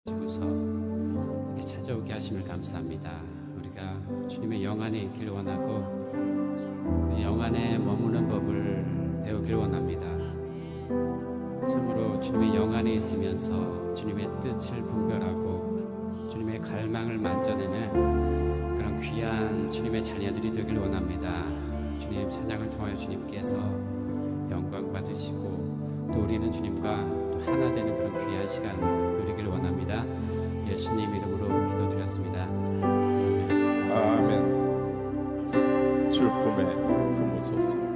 주고서 이렇게 찾아오게 하심을 감사합니다. 우리가 주님의 영 안에 있길 원하고 그 영 안에 머무는 법을 배우길 원합니다. 참으로 주님의 영 안에 있으면서 주님의 뜻을 분별하고 주님의 갈망을 만져내는 그런 귀한 주님의 자녀들이 되길 원합니다. 주님 찬양을 통하여 주님께서 영광 받으시고 또 우리는 주님과 또 하나 되는 그런 귀한 시간 누리길 원합니다. 예수님 이름으로 기도드렸습니다. 아멘. 주 품에 품으소서.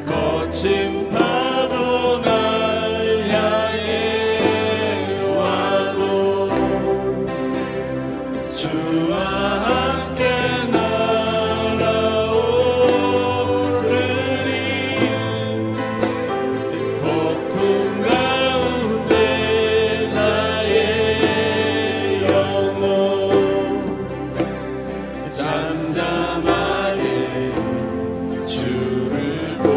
거친 파도 날 향해 와도 주와 함께 날아오르리. 폭풍 가운데 나의 영혼 잠잠하게 주를 보리라.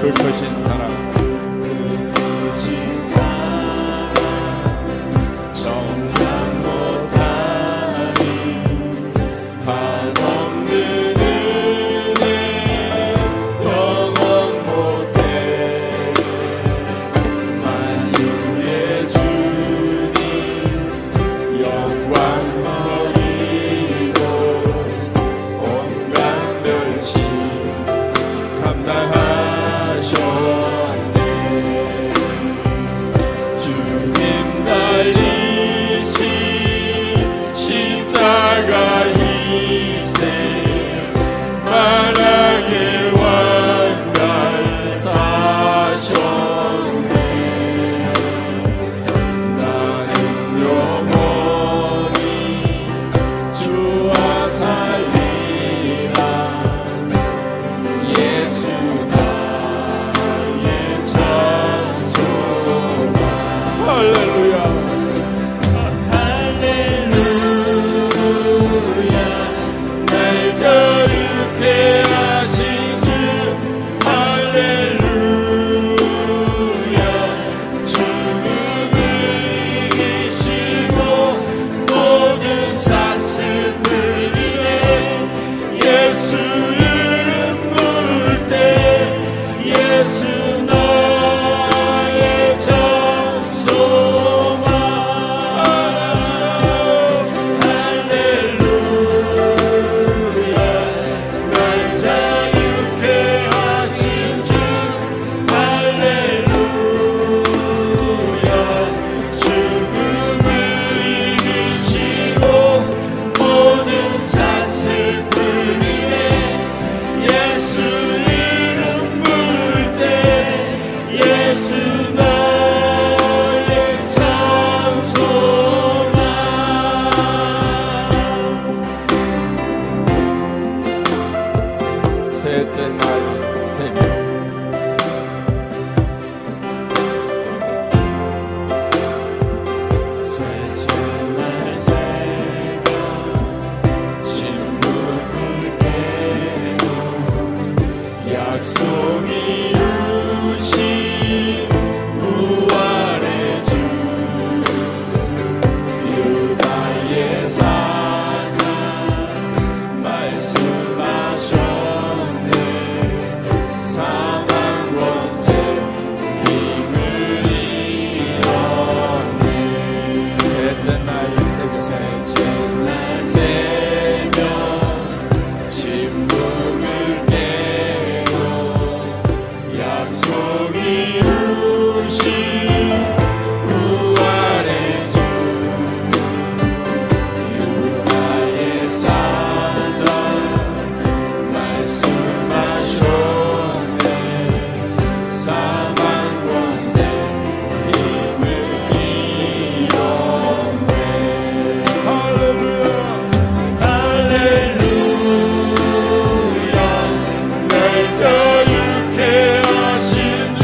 그 크신 사랑 정말 못하니 한없는 은혜 영원 못해 만유의 주님 영광 버리고 온갖 멸시 감당하셨네. 주님 달리신 십자가 희생 만악의 왕가를 사셨네. 나는 영원히 주와 살리라. 예수 나의 찬송가. 할렐루야 할렐루야 날 자유케 하신 주 할렐루야 죽음을 이기시고 모든 삿을 풀리네. 예수 이름 부를 때 예수 나의 찬송아. 할렐루야 날 자유케 하신 주 할렐루야 죽음을 이기시고 모든 삿을 풀리네. 예수 이름 부를 때 예수 나의 찬송아. 셋째 날 새벽 셋째 날 새벽 침묵을 깨고 약속 이루신 부활의 주 유다의 사자 말씀하셨네. 사망 원죄 힘을 잃었네. 셋째 날 새벽 침묵을 깨고 약속 이루신 부활의 주 유다의 사자 말씀하셨네. 사망 원죄 힘을 잃었네. 할렐루야 할렐루야 날 자유케 하신 주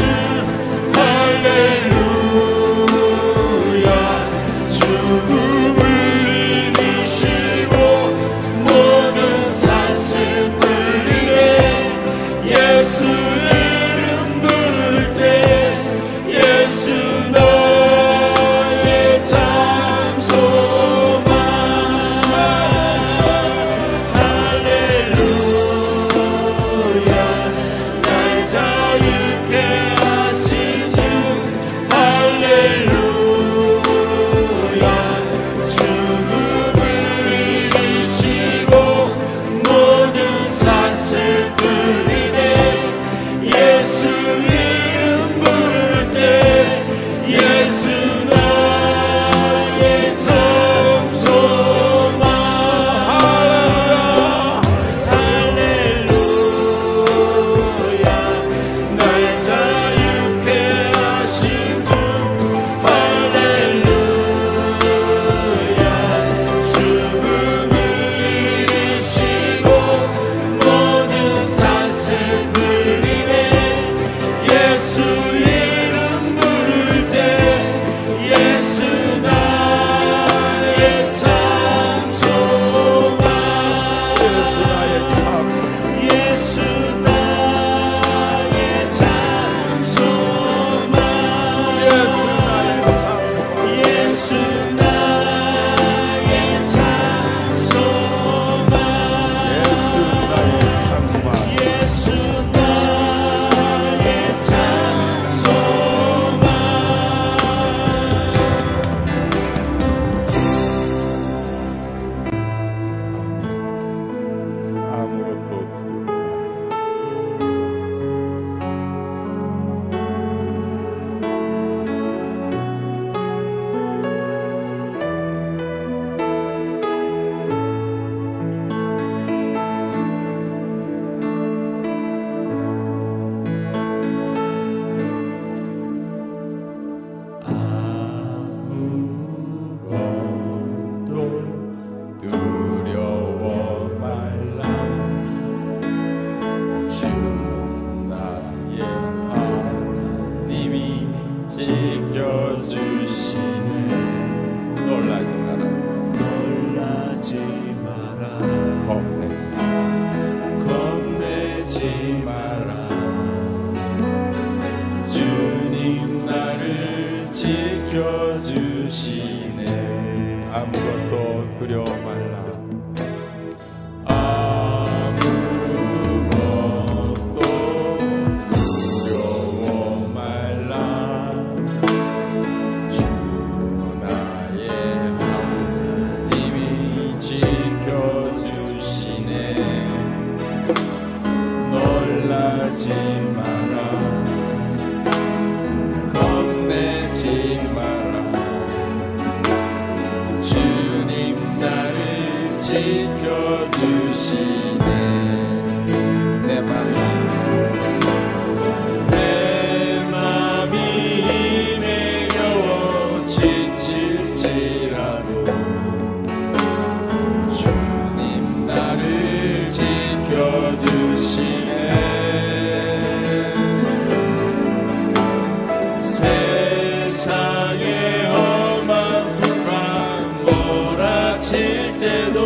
두려워 말라. 아무것도 두려워 말라. 주 나의 하나님이 지켜주시네. 놀라지 마라. 겁내지 마라. 주님 나를 지켜주시네. 내 맘이 힘에 겨워 지칠지라도 주님 나를 지켜주시네. 세상에 험한 풍랑 몰아칠 때도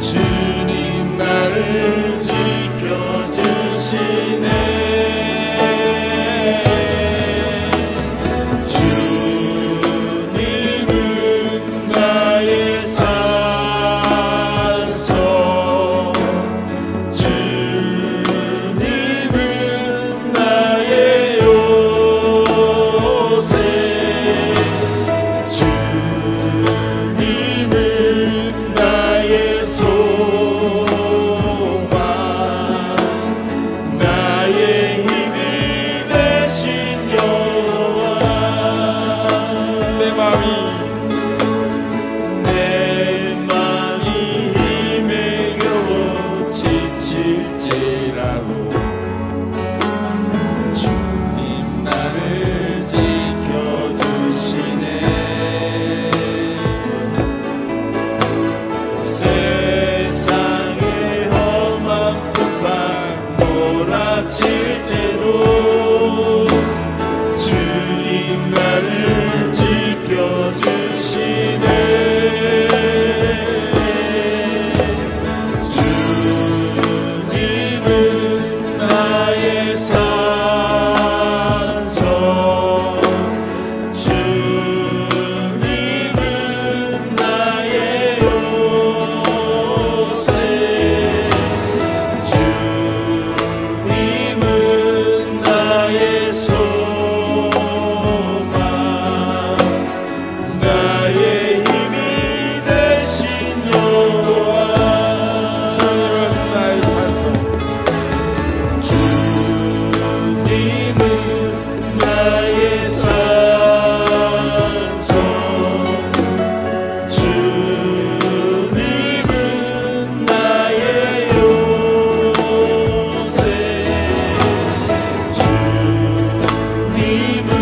주님 나를 지켜주시네. 주님은 나의 산소, 주님은 나의 요새, 주님은 나의 소망, 나의 힘이 되신 여호와. 내 맘이 힘에 겨워 지칠지라도 주님 나를 지켜주시네. 세상에 험한 풍랑 몰아칠 때도 주님 나를 지켜주시네. 주님은 나의 산소, 주님은 나의 요새, 주님은 나의 소망, 나의 힘이 되신 여호와. 주님은 나의 산소, 주님은 나의 산소, 주님은 나의 요새, 주님은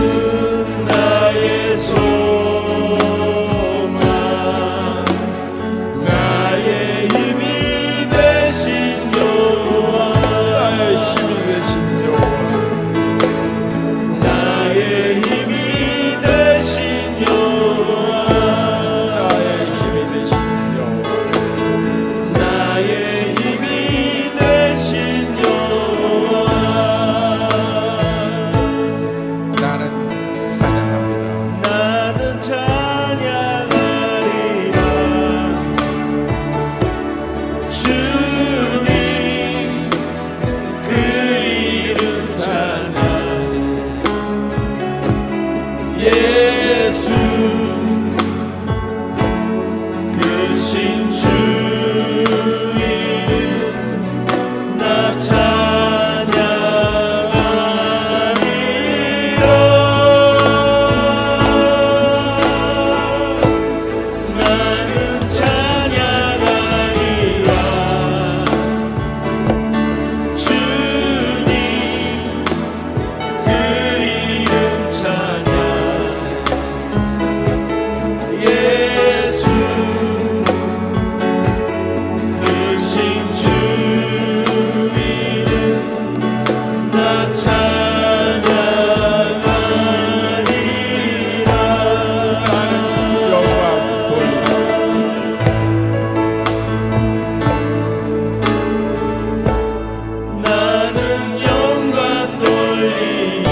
나의 소망, 나의 힘이 되신 여호와. 나의 힘이 되신 여호와. 나의 힘이 되신 여호와. 나의 힘이 되신 여호와. 나의 힘이 되신 여호와. 나는 찬양합니다. 나는 찬양하리라. 주님 그 이름 찬양. 예수 크신 주 이름 나 찬양하리라. 나는 찬양하리라. 주님 그 이름 찬양. 예수 크신 주 이름 나 찬양하리라. 영광 돌리라. 나는 영광 돌리니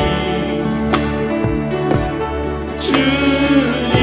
주님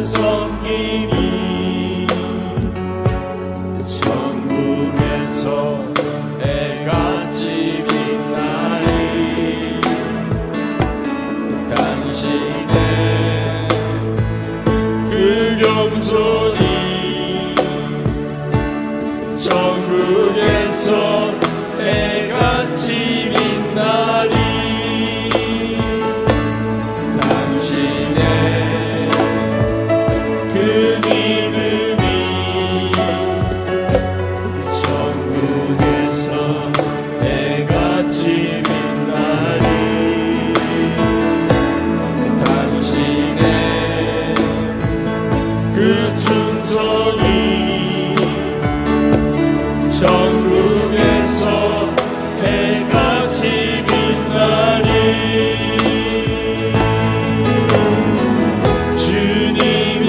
섬김이 천국에서 해같이 빛나리. 당신의 그 겸손이 천국에서 해같이 빛나리. 당신의 그 믿음이 천국에서 해같이 빛나리. 당신의 그 충성이 천국에서 해같이 빛나리. 주님이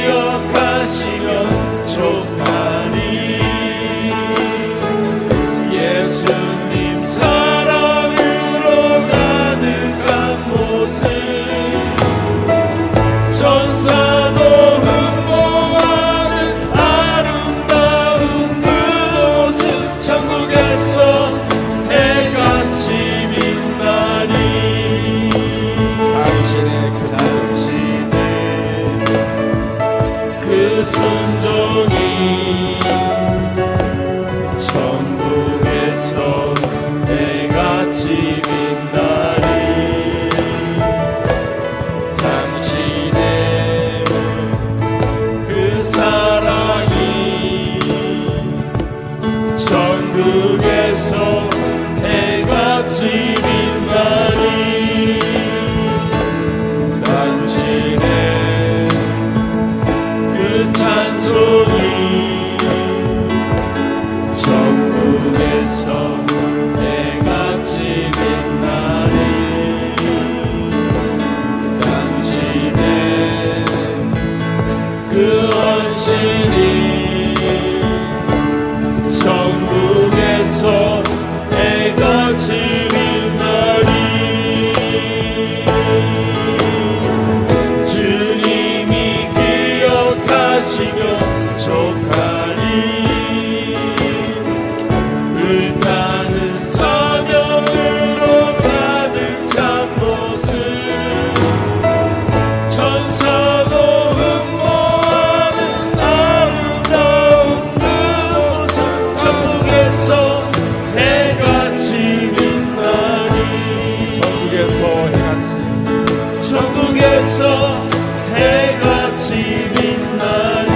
기억하시면 좋다니. 예수님 사랑으로 가득한 모습 천사도 흠모하는 아름다운 그 모습 천국에서 해같이 빛나리. 당신의 그 순종이 천국에서 해같이 빛나리. 당신의 그 사랑이 천국에서 해같이 빛나리. 당신의 그 찬송이 천국에서 해같이 빛나리. 당신의 그 헌신이 천국에서 해같이 빛나리. 주님이 기억하시며 좋다니. 불타는 사명으로 가득 찬 모습 천사도 흠모하는 아름다운 그 모습 천국에서 해같이 빛나리. 천국에서 해같이 빛나리.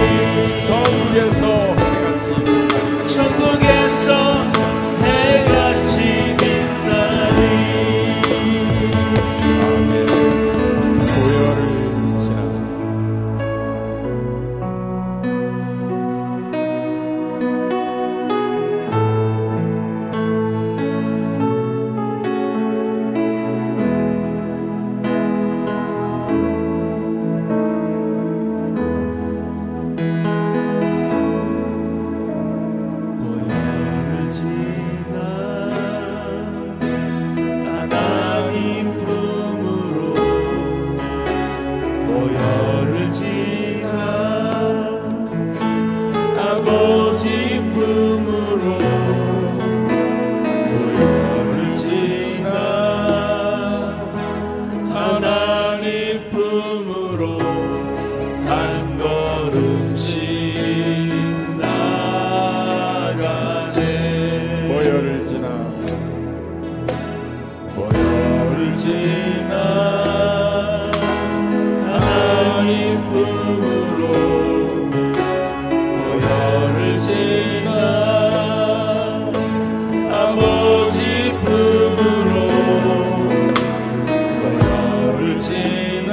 천국에서 해같이 빛나리. 보혈을 지나 보혈을 지나 하나님 품으로 보혈을 지나 아버지 품으로 보혈을 지나 하나님 품으로 한 걸음씩 나가네. 보혈을 지나 보혈을 지나 하나님 품으로 보혈을 지나 아버지 품으로 보혈을 지나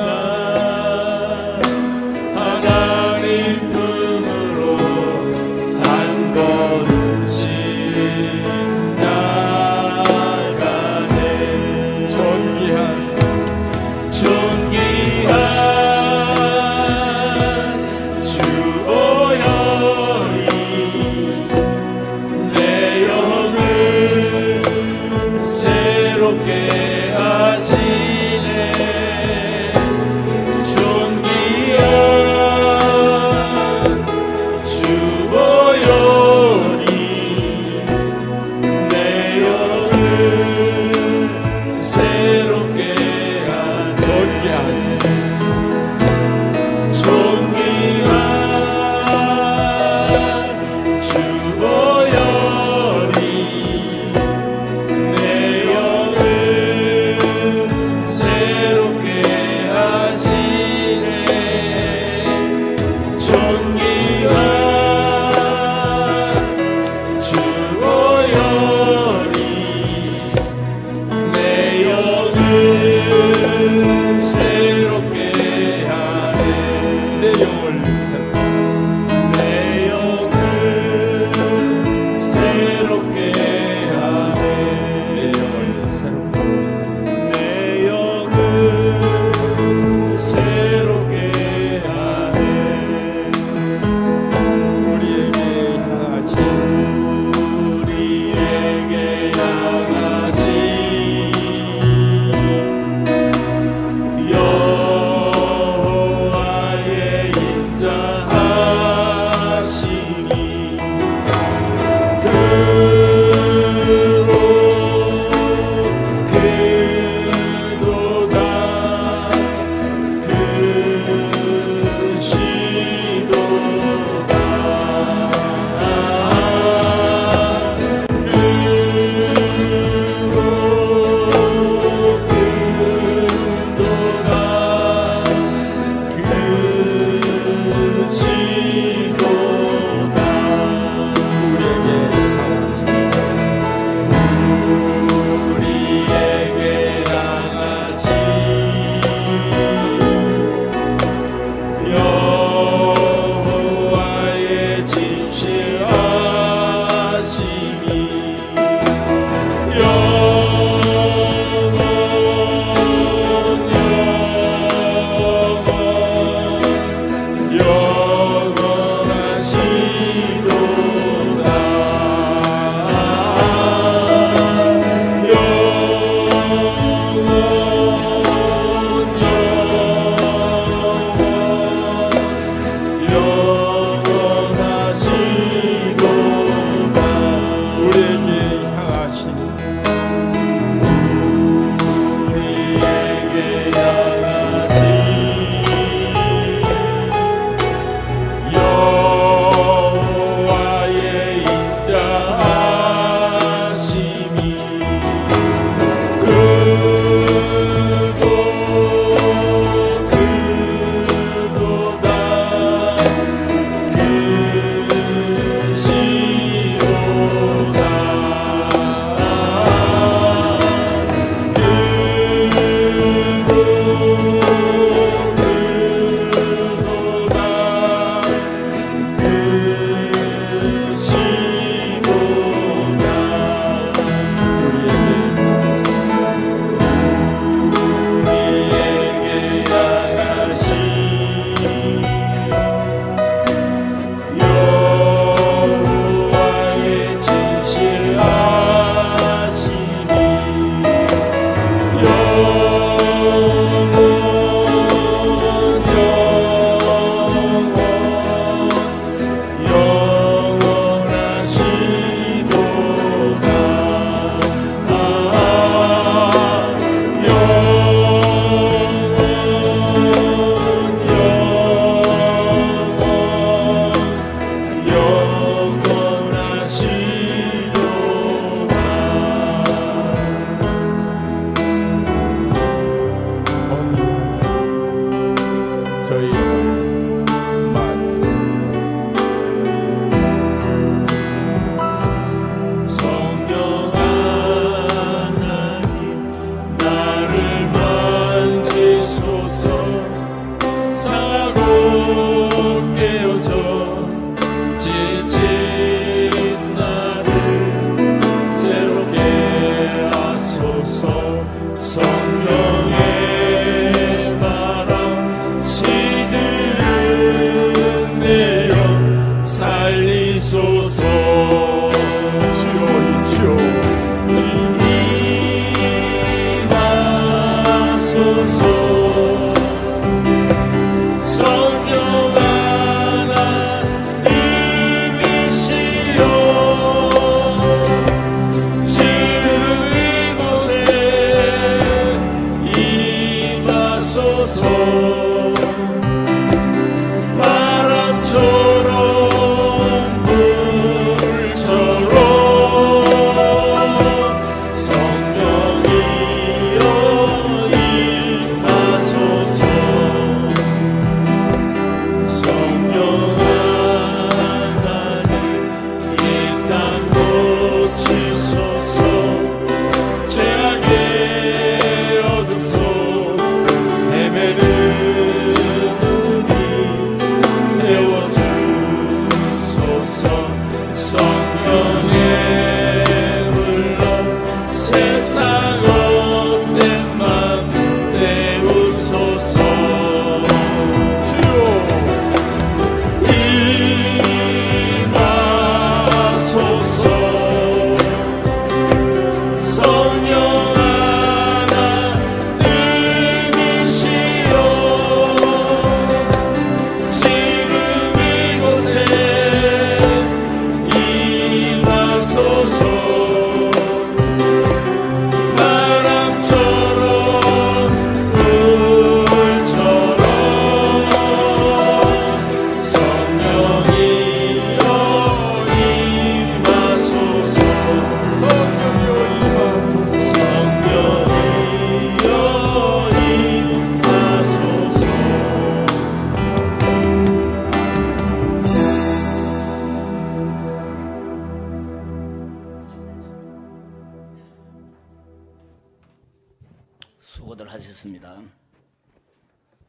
수고들 하셨습니다.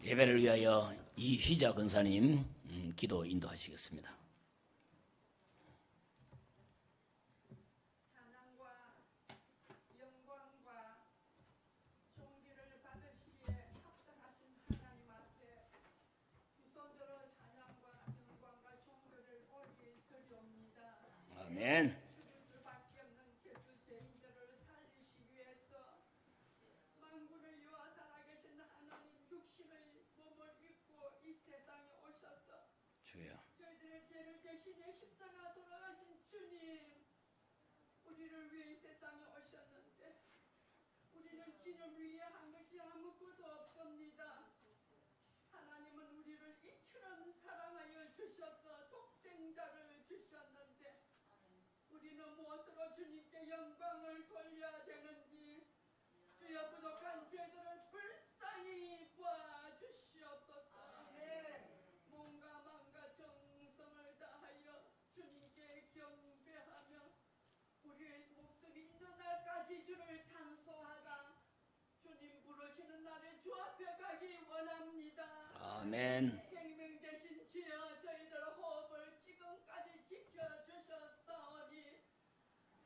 예배를 위하여 이휘자 권사님 기도 인도하시겠습니다. 아멘. 주여. 저희들의 죄를 대신해 십자가 돌아가신 주님, 우리를 위해 이 세상에 오셨는데 우리는 주님 위해 한 것이 아무것도 없습니다. 하나님은 우리를 이처럼 사랑하여 주셔서 독생자를 주셨는데 우리는 무엇으로 주님께 영광을 돌려야 되는지 주여 부족한 죄들을 불쌍히 봐주시옵소서. 몸과 마음과 정성을 다하여 주님께 경배하며 우리의 목숨이 있는 날까지 주를 찬송하다 주님 부르시는 날에 주 앞에 가기 원합니다. 아멘. 생명 되신 주여, 저희들 호흡을 지금까지 지켜주셨사오니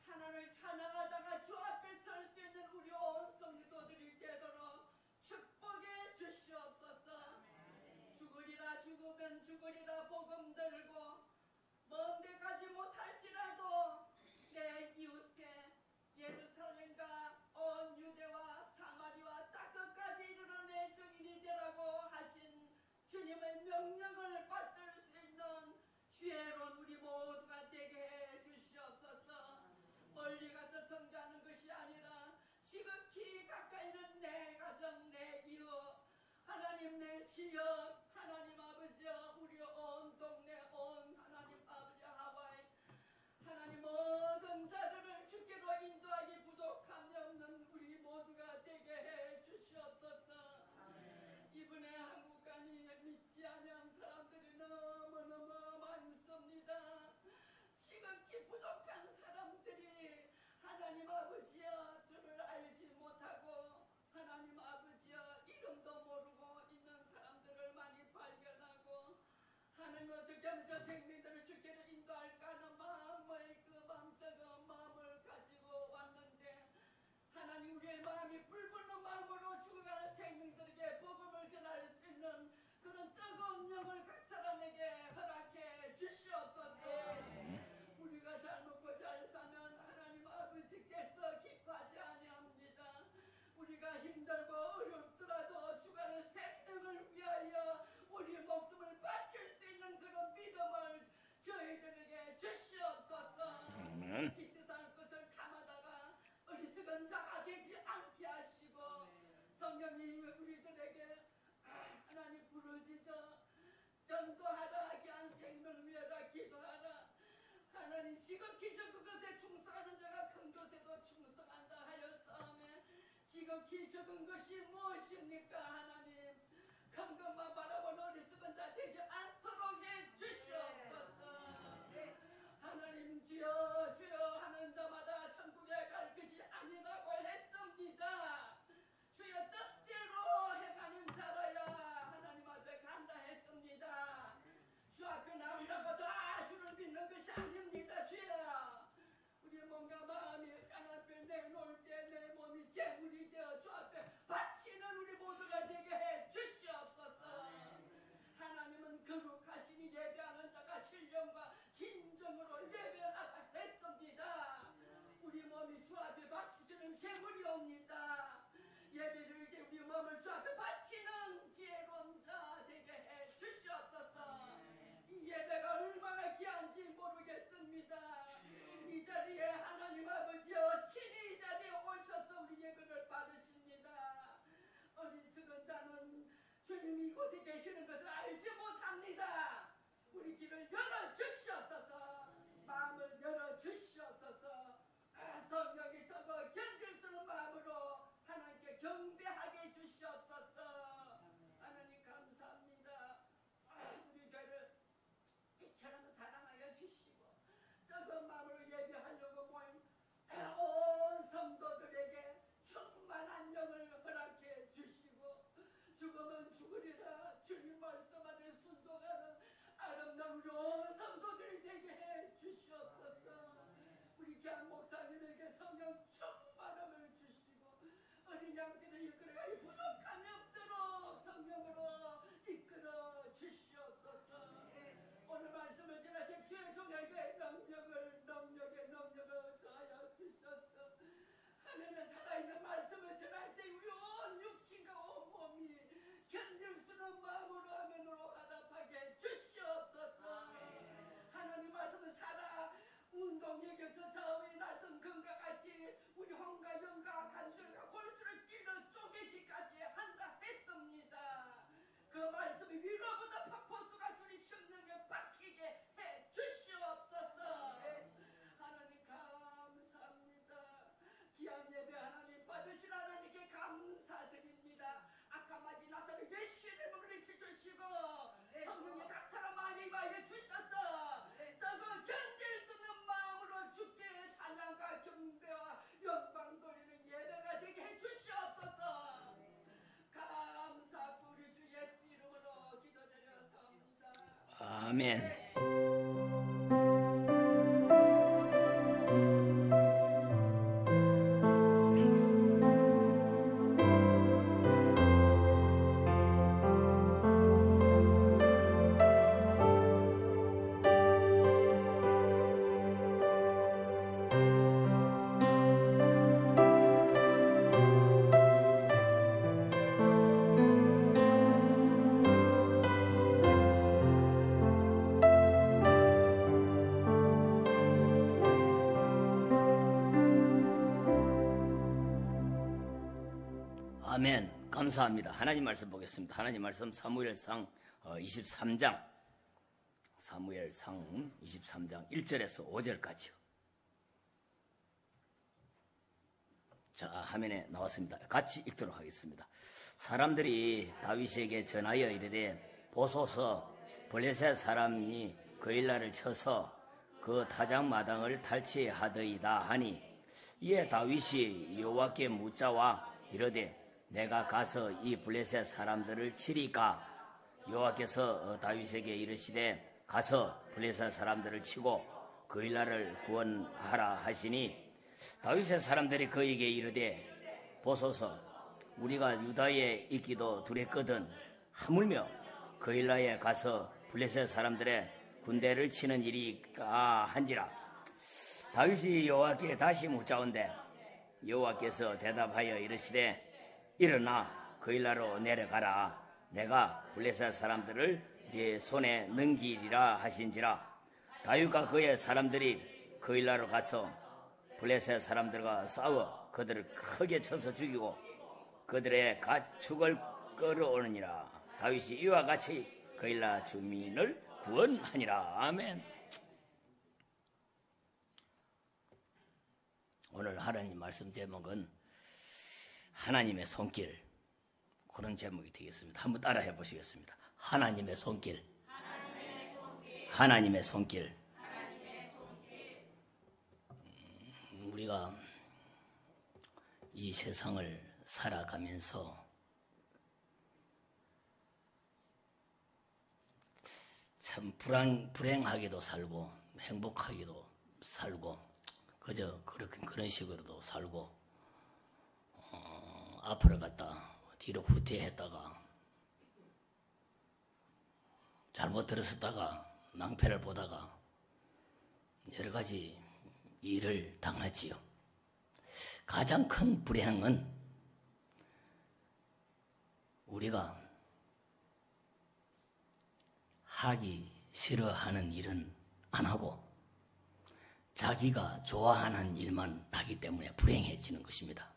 하나님을 찬양하다가 주 앞에 설 수 있는 우리 온 성도들이 되도록 축복해 주시옵소서. 죽으면 죽으리라 복음 들고 먼 데 가지 못할지라도 내 이웃에 예루살렘과 온 유대와 사마리와 땅 끝까지 이르러 내 증인이 되라고 하신 주님의 명령을 받들 수 있는 지혜로운 우리 모두가 되게 해 주시옵소서. 멀리 가서 성교하는 것이 아니라 지극히 가까이 있는 내 가정, 내 이웃, 하나님 내 지역, 하나님 아버지여, 우리 온 동네, 온 지극히 적은 것이 무엇입니까? 하나님, 큰 것만 바라본 어리석은 자 되지 않도록 해 주시옵소서. 하나님, 주여 주여 하는 자마다 천국에 갈 것이 아니라고 했습니다. 주여 뜻대로 행하는 자라야 하나님 앞에 간다 했습니다. 주 앞에 나온다고 다 주를 믿는 것이 아닙니다. 주여, 우리 몸과 마음이 간 앞에 내놓을 때 내 몸이 제물이 되어 주 앞에 바치는 우리 모두가 되게 해 주시옵소서. 하나님은 거룩하시니 예배하는 자가 신령과 진정으로 예배하라 했습니다. 우리 몸이 주 앞에 바치시는 제물이옵니다. 예배를 때 우리 몸을 주 앞에 바치는 지혜로운 자 되게 해 주시옵소서. 이 예배가 얼마나 귀한지 모르겠습니다. 이 자리에 하나님 아버지여 친히 이 자리에 오셔서 우리 예배를 받으십니다. 어리석은 자는 주님이 이곳에 계시는 것을 알지 못합니다. 우리 길을 열어주시옵소서. 마음을 열어주시옵소서. 성령이 더더 견딜 수 없는 마음으로 하나님께 경배하게 해주시옵소서. 하나님 감사합니다. 우리 교회를 이처럼 사랑하여 주시고 뜨거운 마음으로 예배하려고 모인 온 성도들에게 충만한 영을 허락해 주시고 죽으면 죽으리라 주님 말씀 안에 순종하는 아름다운 우리 온 성도들이 되게 해 주시옵소서. 우리 귀한 목사님에게 성령 충만함을 주시고 어린 양들을 이끌어가 부족함이 없도록 성령으로 이끌어 주시옵소서. 오늘 말씀을 전하신 주의 종에게 능력을 더하여 주셨소. 하늘에 살아있는 말씀을 전할 때 우리 온 육신과 온 몸이 견딜 수 없는 마음으로 아멘으로 화답하게 주시옵소서. 하나님 말씀은 살아 운동력에서 좌우의 날선 금과 같이 우리 혼과 영과 간술과 골수를 찔러 쪼개기까지 한다 했습니다. 그 말씀이 위로보다 파포수가 줄이 심령에 박히게 해 주시옵소서. 하나님 감사합니다. 귀한 예배 하나님 받으실 하나님께 감사드립니다. 아까마디 나사를 예수를 물리쳐 주시고 성령의 각 사람 많이 임하여 주셔서 떡을 견딜 수 없는 마음으로 주께 찬양과 경배와 영광 돌리는 예배가 되게 해 주시옵소서. 감사하고 우리 주 예수 이름으로 기도드렸습니다. 아멘. 아멘. 감사합니다. 하나님 말씀 보겠습니다. 하나님 말씀 사무엘상 23장 1절에서 5절까지요. 자, 화면에 나왔습니다. 같이 읽도록 하겠습니다. 사람들이 다윗에게 전하여 이르되 보소서 블레셋 사람이 그 일날을 쳐서 그 타작마당을 탈취하더이다 하니 이에 다윗이 여호와께 묻자와 이르되 내가 가서 이 블레셋 사람들을 치리까? 여호와께서 다윗에게 이르시되 가서 블레셋 사람들을 치고 그 일날을 구원하라 하시니 다윗의 사람들이 그에게 이르되 보소서 우리가 유다에 있기도 두렵거든 하물며 그 일날에 가서 블레셋 사람들의 군대를 치는 일이까 한지라. 다윗이 여호와께 다시 묻자온대 여호와께서 대답하여 이르시되 일어나 그 일나로 내려가라. 내가 블레셋 사람들을 네 손에 넘기리라 하신지라. 다윗과 그의 사람들이 그 일나로 가서 블레셋 사람들과 싸워 그들을 크게 쳐서 죽이고 그들의 가축을 끌어오느니라. 다윗이 이와 같이 그 일나 주민을 구원하니라. 아멘. 오늘 하나님 말씀 제목은 하나님의 손길, 그런 제목이 되겠습니다. 한번 따라해 보시겠습니다. 하나님의 손길. 하나님의 손길. 우리가 이 세상을 살아가면서 참 불행하게도 살고 행복하게도 살고 그저 그런 식으로도 살고 앞으로 갔다 뒤로 후퇴했다가 잘못 들었었다가 낭패를 보다가 여러 가지 일을 당하지요. 가장 큰 불행은 우리가 하기 싫어하는 일은 안 하고 자기가 좋아하는 일만 하기 때문에 불행해지는 것입니다.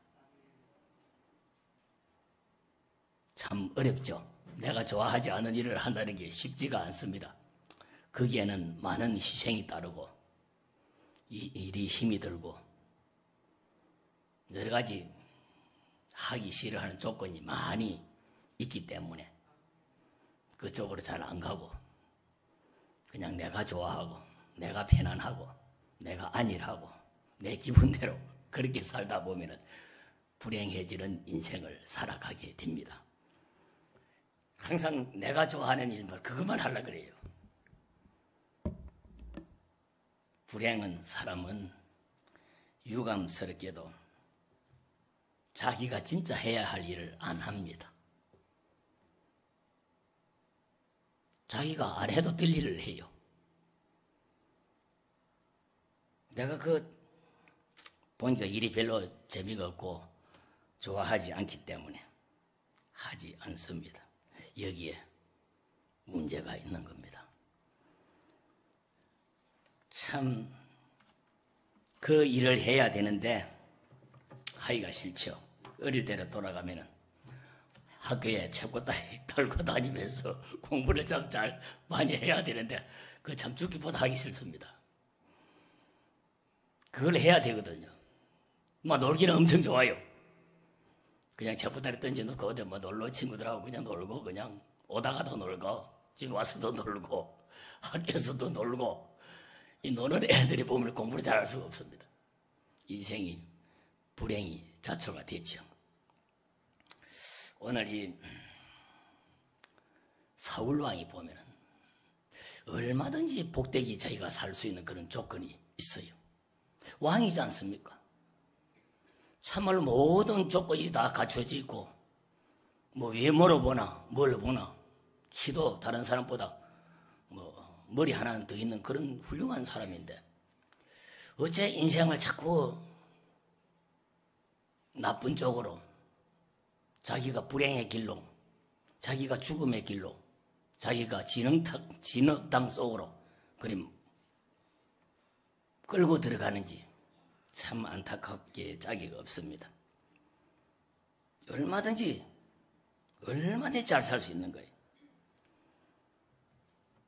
참 어렵죠. 내가 좋아하지 않은 일을 한다는 게 쉽지가 않습니다. 거기에는 많은 희생이 따르고 이 일이 힘이 들고 여러 가지 하기 싫어하는 조건이 많이 있기 때문에 그쪽으로 잘 안 가고 그냥 내가 좋아하고 내가 편안하고 내가 안일하고 내 기분대로 그렇게 살다 보면은 불행해지는 인생을 살아가게 됩니다. 항상 내가 좋아하는 일만 그것만 하려고 그래요. 불행한 사람은 유감스럽게도 자기가 진짜 해야 할 일을 안 합니다. 자기가 안 해도 될 일을 해요. 내가 보니까 일이 별로 재미가 없고 좋아하지 않기 때문에 하지 않습니다. 여기에 문제가 있는 겁니다. 참 그 일을 해야 되는데 하기가 싫죠. 어릴 때로 돌아가면은 학교에 책꽂다리 달고 다니면서 공부를 참 잘 많이 해야 되는데 그 참 죽기보다 하기 싫습니다. 그걸 해야 되거든요. 놀기는 엄청 좋아요. 그냥 책꽂다리 던져놓고 어디 놀러 친구들하고 그냥 놀고 그냥 오다가도 놀고 집에 와서도 놀고 학교에서도 놀고 이 노는 애들이 보면 공부를 잘할 수가 없습니다. 인생이 불행이 자초가 되죠. 오늘 이 사울왕이 보면 얼마든지 복되게 자기가 살 수 있는 그런 조건이 있어요. 왕이지 않습니까? 참말로 모든 조건이 다 갖춰져 있고 외모로 보나 뭘로 보나 키도 다른 사람보다 머리 하나는 더 있는 그런 훌륭한 사람인데 어째 인생을 자꾸 나쁜 쪽으로 자기가 불행의 길로 자기가 죽음의 길로 자기가 진흙탕 속으로 그림 끌고 들어가는지 참 안타깝게 짝이 없습니다. 얼마든지 잘 살 수 있는 거예요.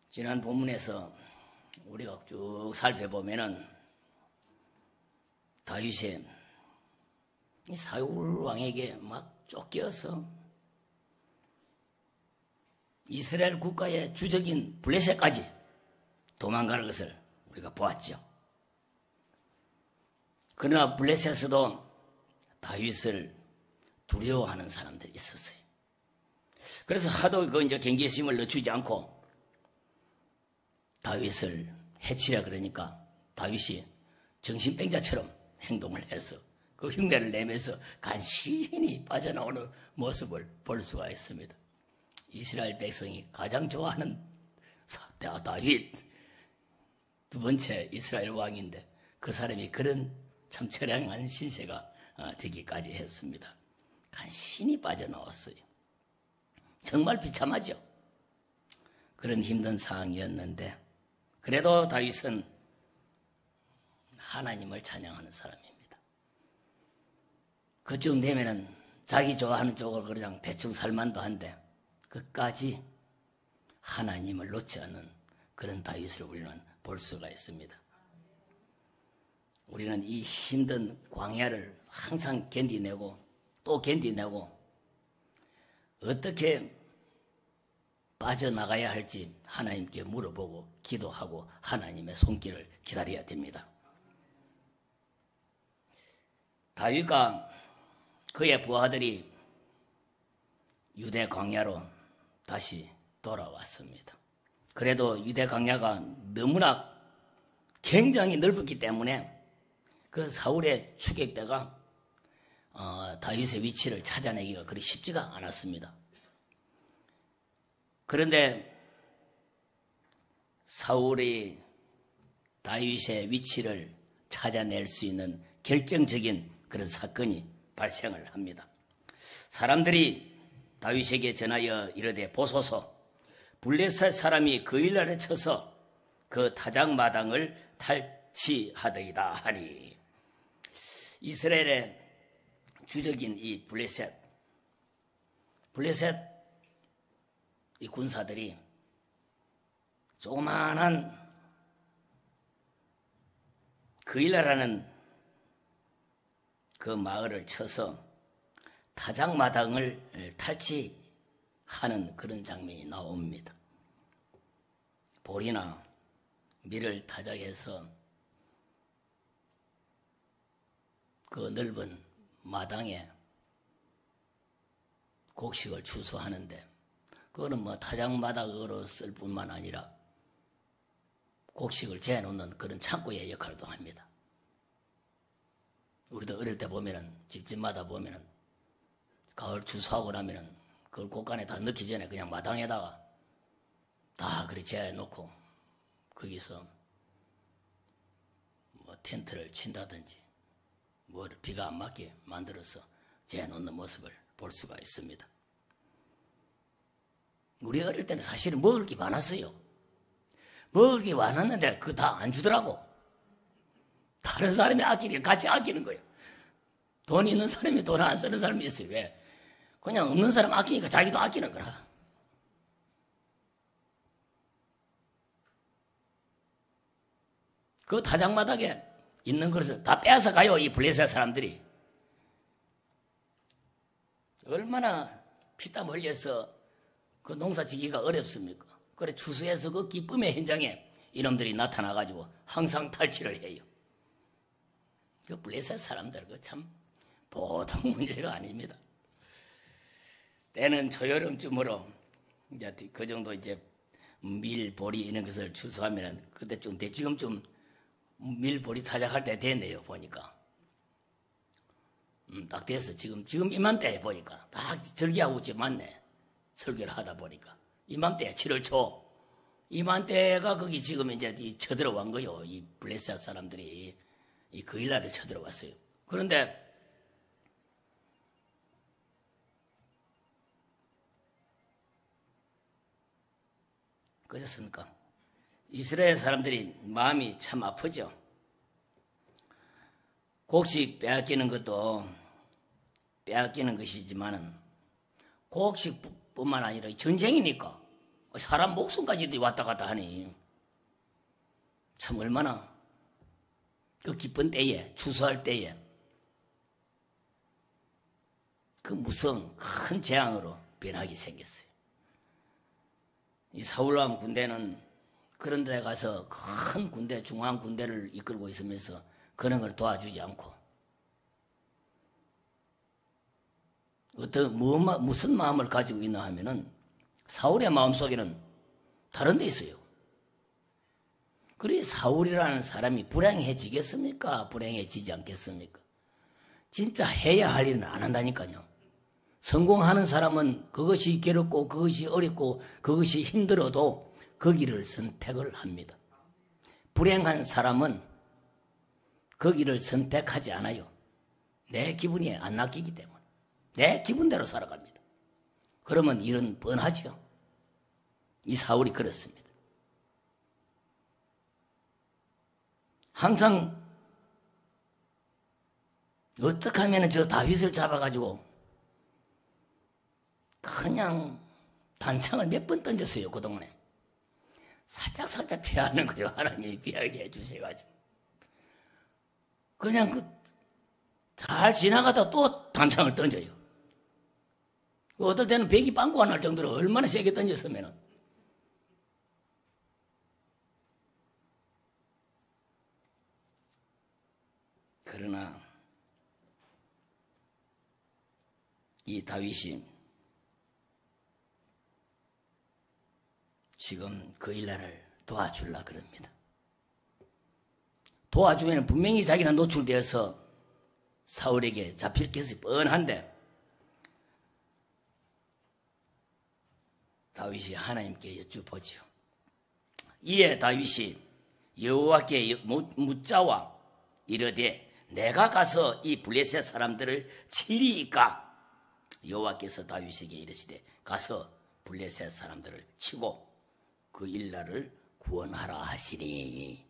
지난 본문에서 우리가 쭉 살펴보면은 다윗이 사울 왕에게 막 쫓겨서 이스라엘 국가의 주적인 블레셋까지 도망가는 것을 우리가 보았죠. 그러나 블레셋에서도 다윗을 두려워하는 사람들이 있었어요. 그래서 하도 이제 경계심을 늦추지 않고 다윗을 해치려 그러니까 다윗이 정신병자처럼 행동을 해서 그 흉내를 내면서 간신히 빠져나오는 모습을 볼 수가 있습니다. 이스라엘 백성이 가장 좋아하는 다윗, 두 번째 이스라엘 왕인데 그 사람이 그런 참 처량한 신세가 되기까지 했습니다. 간신히 빠져나왔어요. 정말 비참하죠. 그런 힘든 상황이었는데 그래도 다윗은 하나님을 찬양하는 사람입니다. 그쯤 되면은 자기 좋아하는 쪽으로 그냥 대충 살만도 한데 끝까지 하나님을 놓지 않는 그런 다윗을 우리는 볼 수가 있습니다. 우리는 이 힘든 광야를 항상 견디내고 또 견디내고 어떻게 빠져나가야 할지 하나님께 물어보고 기도하고 하나님의 손길을 기다려야 됩니다. 다윗과 그의 부하들이 유대 광야로 다시 돌아왔습니다. 그래도 유대 광야가 너무나 굉장히 넓었기 때문에 그 사울의 추격대가 다윗의 위치를 찾아내기가 그리 쉽지가 않았습니다. 그런데 사울이 다윗의 위치를 찾아낼 수 있는 결정적인 그런 사건이 발생을 합니다. 사람들이 다윗에게 전하여 이르되 보소서 블레셋 사람이 그일날에 쳐서 그 타작마당을 탈취하더이다 하니 이스라엘의 주적인 이 블레셋 이 군사들이 조그마한 그일라라는 그 마을을 쳐서 타작마당을 탈취하는 그런 장면이 나옵니다. 볼이나 밀을 타작해서 그 넓은 마당에 곡식을 추수하는데 그거는 뭐 타작마당으로 쓸 뿐만 아니라 곡식을 재놓는 그런 창고의 역할도 합니다. 우리도 어릴 때 보면은 집집마다 보면은 가을 추수하고 나면은 그걸 곳간에 다 넣기 전에 그냥 마당에다가 다 그렇게 재놓고 거기서 뭐 텐트를 친다든지 뭐 비가 안 맞게 만들어서 재놓는 모습을 볼 수가 있습니다. 우리 어릴 때는 사실은 먹을 게 많았어요. 먹을 게 많았는데 그거 다 안 주더라고. 다른 사람이 아끼니 같이 아끼는 거예요. 돈 있는 사람이 돈 안 쓰는 사람이 있어요. 왜? 그냥 없는 사람 아끼니까 자기도 아끼는 거라. 그 타작마당에 있는 것을 다 빼앗아 가요. 이 블레셋 사람들이. 얼마나 피땀 흘려서 그 농사 지기가 어렵습니까? 그래 추수해서 그 기쁨의 현장에 이놈들이 나타나가지고 항상 탈취를 해요. 그 블레셋 사람들 그 참 보통 문제가 아닙니다. 때는 초여름쯤으로 이제 그 정도 이제 밀, 보리 이런 것을 추수하면은 그때 좀 지금쯤 밀, 보리 타작할 때 됐네요 보니까. 딱 됐어. 지금 이맘때 보니까 딱 절기하고 지금 맞네. 설교를 하다 보니까 이맘때 7월 초 이맘때가 거기 지금 이제 쳐들어간 거요. 이 블레셋 사람들이 이 그일날에 쳐들어왔어요. 그런데 그렇습니까? 이스라엘 사람들이 마음이 참 아프죠. 곡식 빼앗기는 것도 빼앗기는 것이지만은 곡식뿐만 아니라 전쟁이니까 사람 목숨까지도 왔다 갔다 하니 참 얼마나 그 기쁜 때에 추수할 때에 그 무서운 큰 재앙으로 변하게 생겼어요. 이 사울왕 군대는 그런 데 가서 큰 군대, 중앙 군대를 이끌고 있으면서 그런 걸 도와주지 않고 무슨 마음을 가지고 있나 하면은 사울의 마음속에는 다른 데 있어요. 그래 사울이라는 사람이 불행해지겠습니까? 불행해지지 않겠습니까? 진짜 해야 할 일은 안 한다니까요. 성공하는 사람은 그것이 괴롭고 그것이 어렵고 그것이 힘들어도 거기를 선택을 합니다. 불행한 사람은 거기를 선택하지 않아요. 내 기분이 안 낚이기 때문에. 내 기분대로 살아갑니다. 그러면 일은 뻔하죠. 이 사울이 그렇습니다. 항상 어떻게 하면 저 다윗을 잡아가지고 그냥 단창을 몇 번 던졌어요. 그동안에. 살짝 피하는 거예요. 하나님이 피하게 해주셔가지고. 그냥 잘 지나가다 또 단창을 던져요. 어떨 때는 벽이 빵꾸 안 날 정도로 얼마나 세게 던졌으면은. 그러나 이 다윗이 지금 그 일날을 도와주려 그럽니다. 도와주면 분명히 자기는 노출되어서 사울에게 잡힐 것이 뻔한데 다윗이 하나님께 여쭈보지요. 이에 다윗이 여호와께 묻자와 이르되 내가 가서 이 블레셋 사람들을 치리이까? 여호와께서 다윗에게 이르시되 가서 블레셋 사람들을 치고 그 일날을 구원하라 하시니.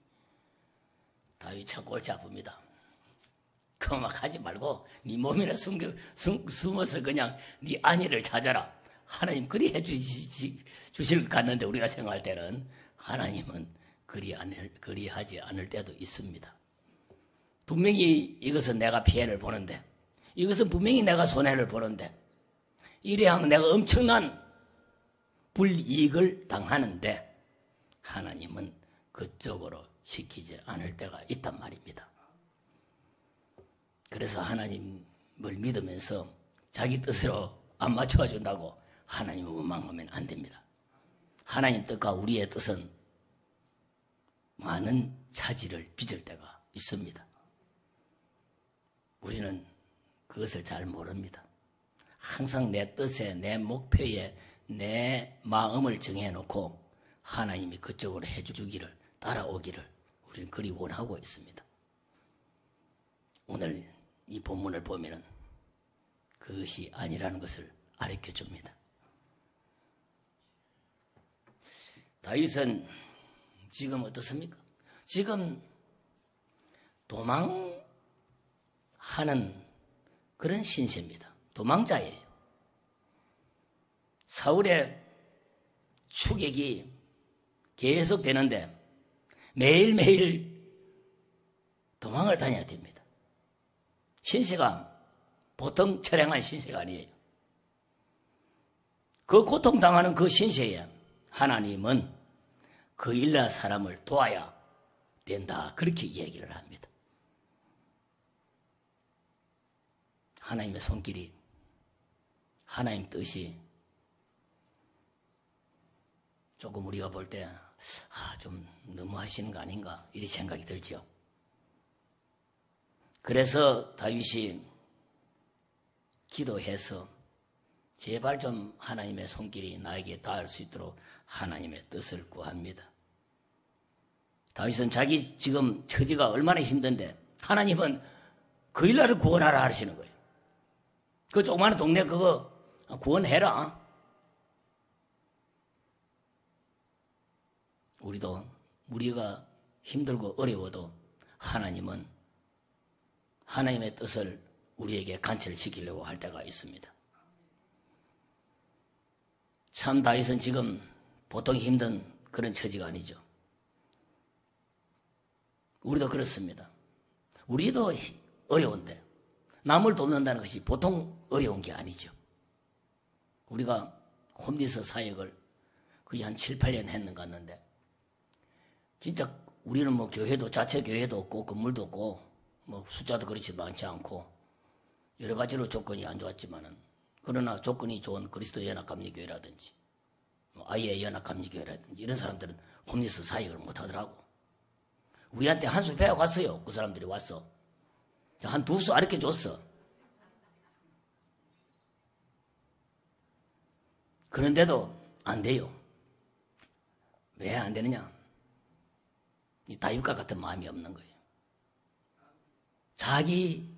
다윗 참 골치 아픕니다. 그거 막 하지 말고 네 몸이나 숨어서 그냥 네 안위를 찾아라. 하나님 그리 해주실 것 같는데 우리가 생각할 때는 하나님은 그리하지 않을 때도 있습니다. 분명히 이것은 내가 피해를 보는데, 이것은 분명히 내가 손해를 보는데, 이래 하면 내가 엄청난 불이익을 당하는데 하나님은 그쪽으로 시키지 않을 때가 있단 말입니다. 그래서 하나님을 믿으면서 자기 뜻으로 안 맞춰 준다고 하나님을 원망하면 안 됩니다. 하나님 뜻과 우리의 뜻은 많은 차질을 빚을 때가 있습니다. 우리는 그것을 잘 모릅니다. 항상 내 뜻에, 내 목표에 내 마음을 정해놓고 하나님이 그쪽으로 해주기를, 따라오기를 우리는 그리 원하고 있습니다. 오늘 이 본문을 보면은 그것이 아니라는 것을 가르쳐 줍니다. 다윗은 지금 어떻습니까? 지금 도망하는 그런 신세입니다. 도망자예요. 사울의 추격이 계속 되는데 매일매일 도망을 다녀야 됩니다. 신세가 보통 처량한 신세가 아니에요. 그 고통당하는 그 신세에 하나님은 그 일날 사람을 도와야 된다. 그렇게 얘기를 합니다. 하나님의 손길이, 하나님 뜻이 조금 우리가 볼 때 좀 너무 하시는 거 아닌가 이런 생각이 들죠. 그래서 다윗이 기도해서 제발 좀 하나님의 손길이 나에게 닿을 수 있도록 하나님의 뜻을 구합니다. 다윗은 자기 지금 처지가 얼마나 힘든데 하나님은 그 일날을 구원하라 하시는 거예요. 그 조그마한 동네 그거 구원해라. 우리가 힘들고 어려워도 하나님은 하나님의 뜻을 우리에게 관철시키려고 할 때가 있습니다. 참 다윗은 지금 보통 힘든 그런 처지가 아니죠. 우리도 그렇습니다. 우리도 어려운데 남을 돕는다는 것이 보통 어려운 게 아니죠. 우리가 홈리스 사역을 거의 한 7, 8년 했는 것 같는데 진짜 우리는 뭐 교회도 자체 교회도 없고 건물도 없고 뭐 숫자도 그렇지 많지 않고 여러 가지로 조건이 안 좋았지만은 그러나 조건이 좋은 그리스도 연합감리교회라든지 아예 연합감리교회라든지 이런 사람들은 홈리스 사역을 못 하더라고. 우리한테 한 수 배워갔어요. 그 사람들이 왔어. 한 2수 가르쳐 줬어. 그런데도 안 돼요. 왜 안 되느냐? 이 다윗과 같은 마음이 없는 거예요. 자기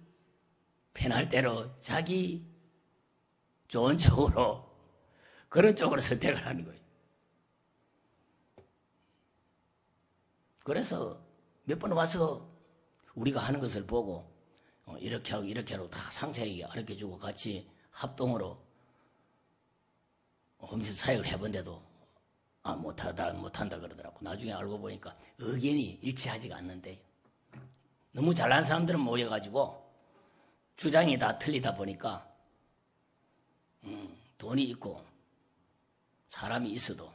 편할 대로 자기 좋은 쪽으로 그런 쪽으로 선택을 하는 거예요. 그래서 몇 번 와서 우리가 하는 것을 보고 이렇게 하고 이렇게 하고 다 상세하게 가르쳐주고 같이 합동으로 홈리스 사역을 해본데도 못한다 그러더라고. 나중에 알고 보니까 의견이 일치하지가 않는데 너무 잘난 사람들은 모여가지고 주장이 다 틀리다 보니까 돈이 있고 사람이 있어도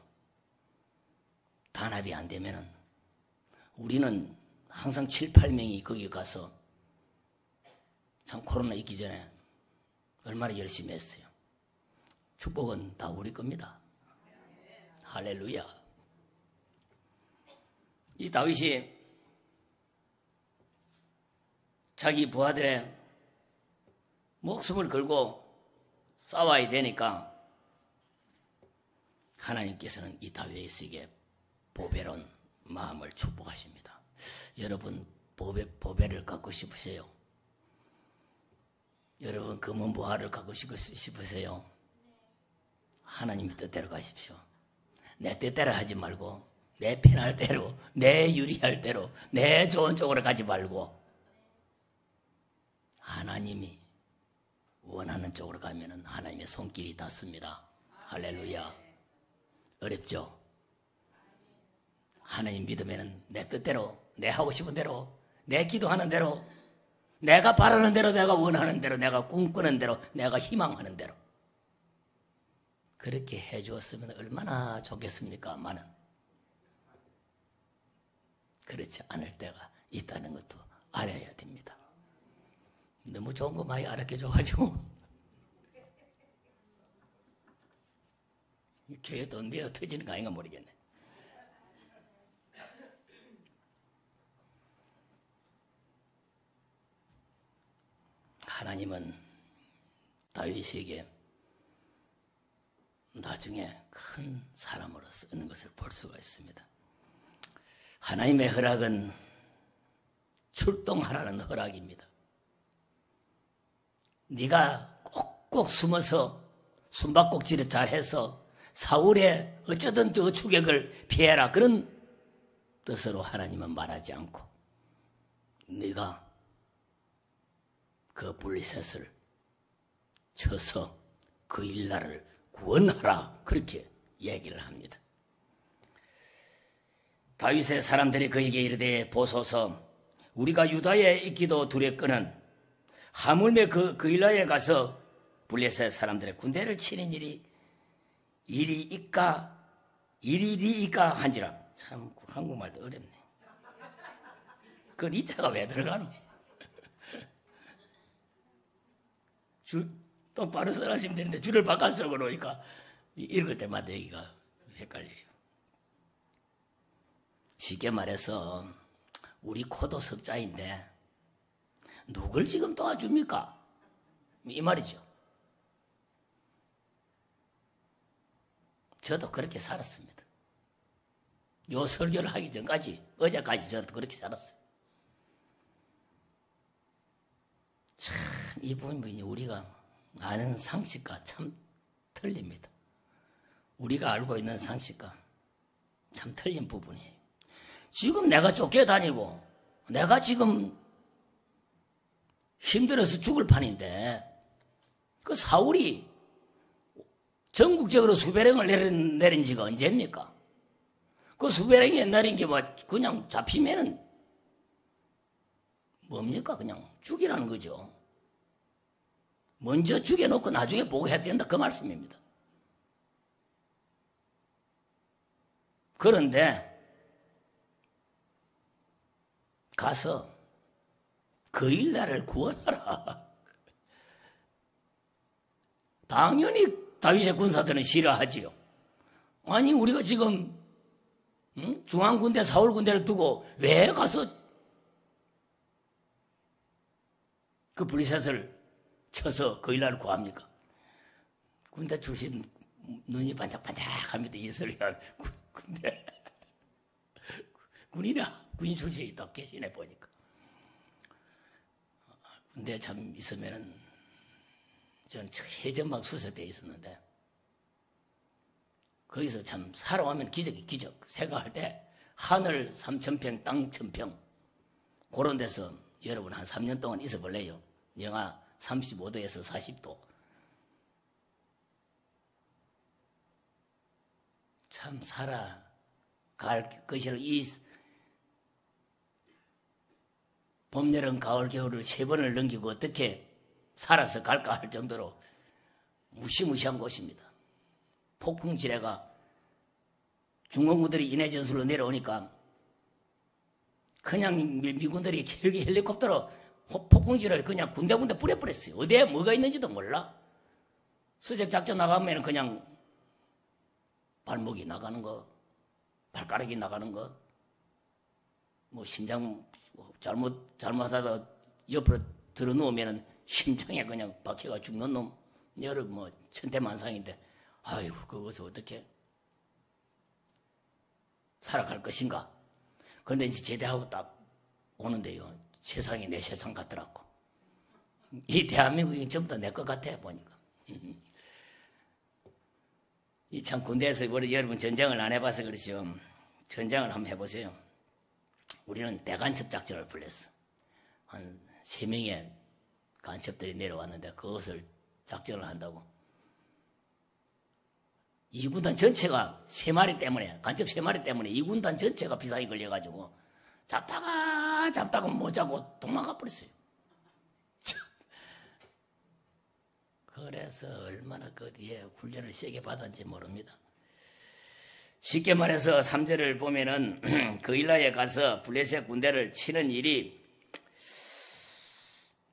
단합이 안 되면은 우리는 항상 7, 8명이 거기 가서 참 코로나 있기 전에 얼마나 열심히 했어요. 축복은 다 우리 겁니다. 할렐루야. 이 다윗이 자기 부하들의 목숨을 걸고 싸워야 되니까 하나님께서는 이 다윗에게 보배로운 마음을 축복하십니다. 여러분 보배를 갖고 싶으세요? 여러분 금은 보화를 갖고 싶으세요? 하나님 뜻대로 가십시오. 내 뜻대로 하지 말고 내 편할 대로, 내 유리할 대로, 내 좋은 쪽으로 가지 말고 하나님이 원하는 쪽으로 가면은 하나님의 손길이 닿습니다. 할렐루야. 어렵죠? 하나님 믿으면은 내 뜻대로, 내 하고 싶은 대로, 내 기도하는 대로, 내가 바라는 대로, 내가 원하는 대로, 내가 꿈꾸는 대로, 내가 희망하는 대로 그렇게 해주었으면 얼마나 좋겠습니까? 그렇지 않을 때가 있다는 것도 알아야 됩니다. 너무 좋은 거 많이 알았게 줘가지고 교회 돈 메어 터지는 거 아닌가 모르겠네. 하나님은 다윗에게 나중에 큰 사람으로 쓰는 것을 볼 수가 있습니다. 하나님의 허락은 출동하라는 허락입니다. 네가 꼭꼭 숨어서 숨바꼭질을 잘해서 사울의 어쩌든 저 추격을 피해라 그런 뜻으로 하나님은 말하지 않고 네가 그 블리셋을 쳐서 그 일나라를 구원하라 그렇게 얘기를 합니다. 다윗의 사람들이 그에게 이르되 보소서 우리가 유다에 있기도 두렵거는 하물며 그 일나라에 가서 블레셋 사람들의 군대를 치는 일이이까 한지라. 참 한국말도 어렵네. 그 리자가 왜 들어가노? 줄 똑바로 써라시면 되는데 줄을 바깥쪽으로 그러니까 읽을 때마다 여기가 헷갈려요. 쉽게 말해서 우리 코도 석자인데 누굴 지금 도와줍니까? 이 말이죠. 저도 그렇게 살았습니다. 요 설교를 하기 전까지 어제까지 저도 그렇게 살았어요. 참 이 부분이 우리가 아는 상식과 참 틀립니다. 우리가 알고 있는 상식과 참 틀린 부분이에요. 지금 내가 쫓겨다니고 내가 지금 힘들어서 죽을 판인데 그 사울이 전국적으로 수배령을 내린 지가 언제입니까? 그 수배령이 내린 게 뭐 그냥 잡히면은 뭡니까? 그냥 죽이라는 거죠. 먼저 죽여놓고 나중에 보고해야 된다 그 말씀입니다. 그런데 가서 그 일나라를 구원하라. 당연히 다윗의 군사들은 싫어하지요. 아니 우리가 지금 중앙군대 사울군대를 두고 왜 가서 그 블리셋을 쳐서 그 일나라를 구합니까? 군대 출신 눈이 반짝반짝합니다. 이 소리가 군대 군인 출신이 있다 계시네 보니까. 군대 참 있으면은 저는 해전막 수색대에 있었는데 거기서 참 살아오면 기적 생각할 때 하늘 3,000평 땅 1,000평 그런 데서 여러분 한 3년 동안 있어 볼래요? 영하 35도에서 40도 참 살아갈 것이라. 이 봄, 여름, 가을, 겨울을 3번을 넘기고 어떻게 살아서 갈까 할 정도로 무시무시한 곳입니다. 폭풍지뢰가 중공군들이 인해 전술로 내려오니까 그냥 미군들이 헬기 헬리콥터로 폭풍지뢰를 그냥 군데군데 뿌려버렸어요. 어디에 뭐가 있는지도 몰라. 수색 작전 나가면 그냥 발목이 나가는 거, 발가락이 나가는 거, 뭐 심장 잘못하다 옆으로 들어 누우면 심장에 그냥 박혀가 죽는 놈, 여러 뭐 천태만상인데, 아이고 그것을 어떻게 살아갈 것인가. 그런데 이제 제대하고 딱 오는데요, 세상이 내 세상 같더라고. 이 대한민국이 전부 다 내 것 같아 보니까. 이 참 군대에서 우리 여러분 전쟁을 안 해봐서 그렇죠. 전쟁을 한번 해보세요. 우리는 대간첩 작전을 불렸어. 한 3명의 간첩들이 내려왔는데 그것을 작전을 한다고. 이 군단 전체가 3마리 때문에, 간첩 3마리 때문에 이 군단 전체가 비상이 걸려가지고 잡다가 못 잡고 도망가 버렸어요. 그래서 얼마나 그 뒤에 훈련을 세게 받았는지 모릅니다. 쉽게 말해서 3절을 보면은 그일라에 가서 블레셋 군대를 치는 일이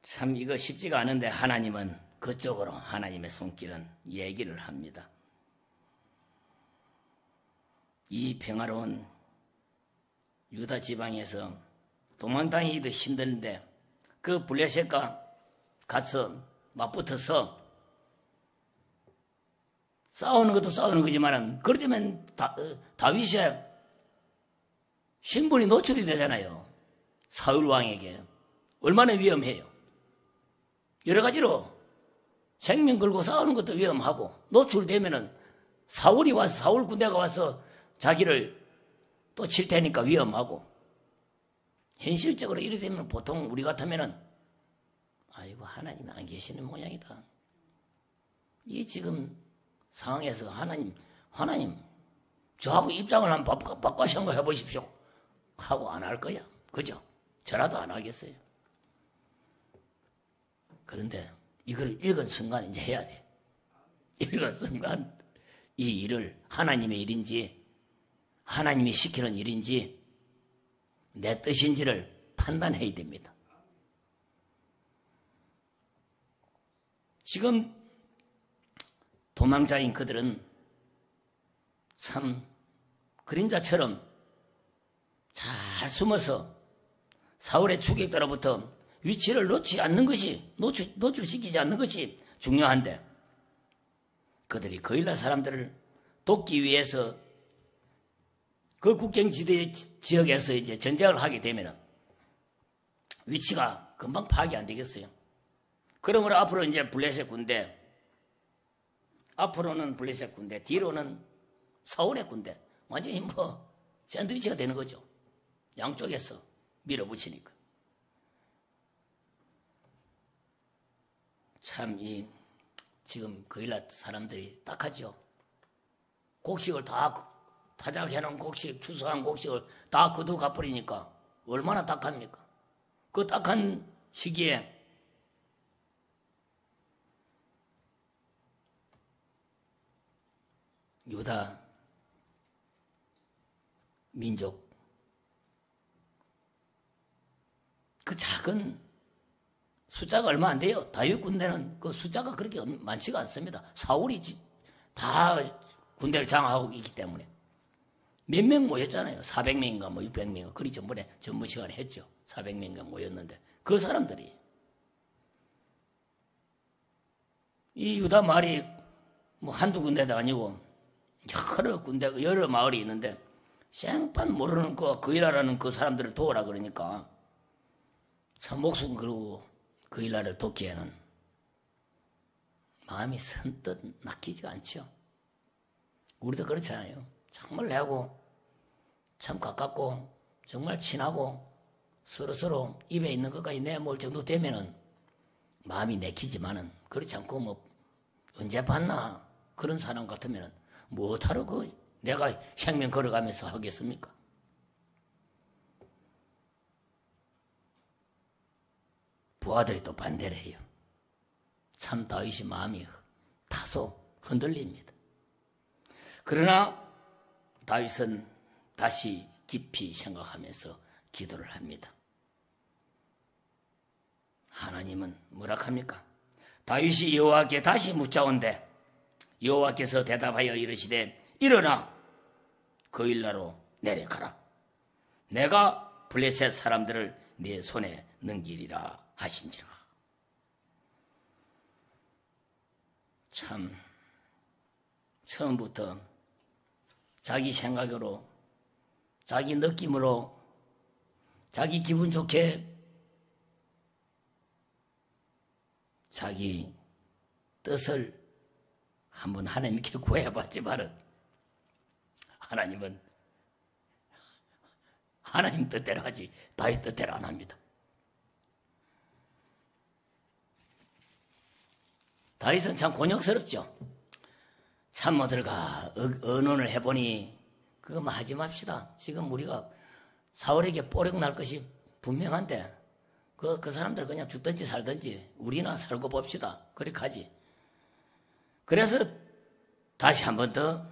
참 이거 쉽지가 않은데 하나님은 그쪽으로 하나님의 손길은 얘기를 합니다. 이 평화로운 유다 지방에서 도망다니기도 힘든데 그 블레셋과 가서 맞붙어서 싸우는 것도 싸우는 거지만 그러면 다윗의 신분이 노출이 되잖아요. 사울 왕에게. 얼마나 위험해요. 여러 가지로 생명 걸고 싸우는 것도 위험하고 노출되면은 사울이 와서 사울 군대가 와서 자기를 또 칠 테니까 위험하고 현실적으로 이래 되면 보통 우리 같으면은 아이고 하나님 안 계시는 모양이다. 이 지금 상황에서 하나님 저하고 입장을 한번 바꿔 생각해 보십시오 하고 안 할 거야. 그죠? 저라도 안 하겠어요. 그런데 이걸 읽은 순간 이제 해야 돼. 읽은 순간 이 일을 하나님의 일인지 하나님이 시키는 일인지 내 뜻인지를 판단해야 됩니다. 지금 도망자인 그들은 참 그림자처럼 잘 숨어서 사울의 추격자로부터 위치를 놓지 않는 것이 노출시키지 않는 것이 중요한데 그들이 거일라 사람들을 돕기 위해서 그 국경지대 지역에서 이제 전쟁을 하게 되면 위치가 금방 파악이 안 되겠어요. 그러므로 앞으로 이제 블레셋 군대, 앞으로는 블레셋 군대, 뒤로는 사울의 군대, 완전히 뭐 샌드위치가 되는 거죠. 양쪽에서 밀어붙이니까. 참 지금 거일라 사람들이 딱하죠. 곡식을 다 타작해놓은 곡식, 추수한 곡식을 다 거두 갚으리니까 얼마나 딱합니까? 그 딱한 시기에 유다 민족 그 작은 숫자가 얼마 안 돼요. 다윗 군대는 그 숫자가 그렇게 많지가 않습니다. 사울이 다 군대를 장악하고 있기 때문에 몇 명 모였잖아요. 400명인가 뭐 600명인가 그리 전번에 전문 시간에 했죠. 400명인가 모였는데 그 사람들이 이 유다 마을이 뭐 한두 군데도 아니고 여러 군데 여러 마을이 있는데 생판 모르는 그일라라는 그 사람들을 도우라 그러니까 참 목숨 걸고 그일라를 돕기에는 마음이 선뜻 낚이지가 않죠. 우리도 그렇잖아요. 정말 내하고 참 가깝고 정말 친하고 서로 입에 있는 것까지 내몰 정도 되면은 마음이 내키지만은 그렇지 않고 뭐 언제 봤나 그런 사람 같으면은 뭐하러 내가 생명 걸어가면서 하겠습니까? 부하들이 또 반대를 해요. 참 다윗이 마음이 다소 흔들립니다. 그러나 다윗은 다시 깊이 생각하면서 기도를 합니다. 하나님은 뭐라 합니까? 다윗이 여호와께 다시 묻자온대 여호와께서 대답하여 이르시되 일어나 그 일나로 내려가라. 내가 블레셋 사람들을 네 손에 넘기리라 하신지라. 참 처음부터 자기 생각으로 자기 느낌으로 자기 기분 좋게 자기 뜻을 한번 하나님께 구해봤지만은 하나님은 하나님 뜻대로 하지 다윗 뜻대로 안 합니다. 다윗은 참 곤욕스럽죠. 참모들과 의논을 해보니 그것만 하지 맙시다. 지금 우리가 사울에게 뽀록 날 것이 분명한데 그 사람들 그냥 죽든지 살든지 우리나 살고 봅시다. 그렇게 하지. 그래서 다시 한 번 더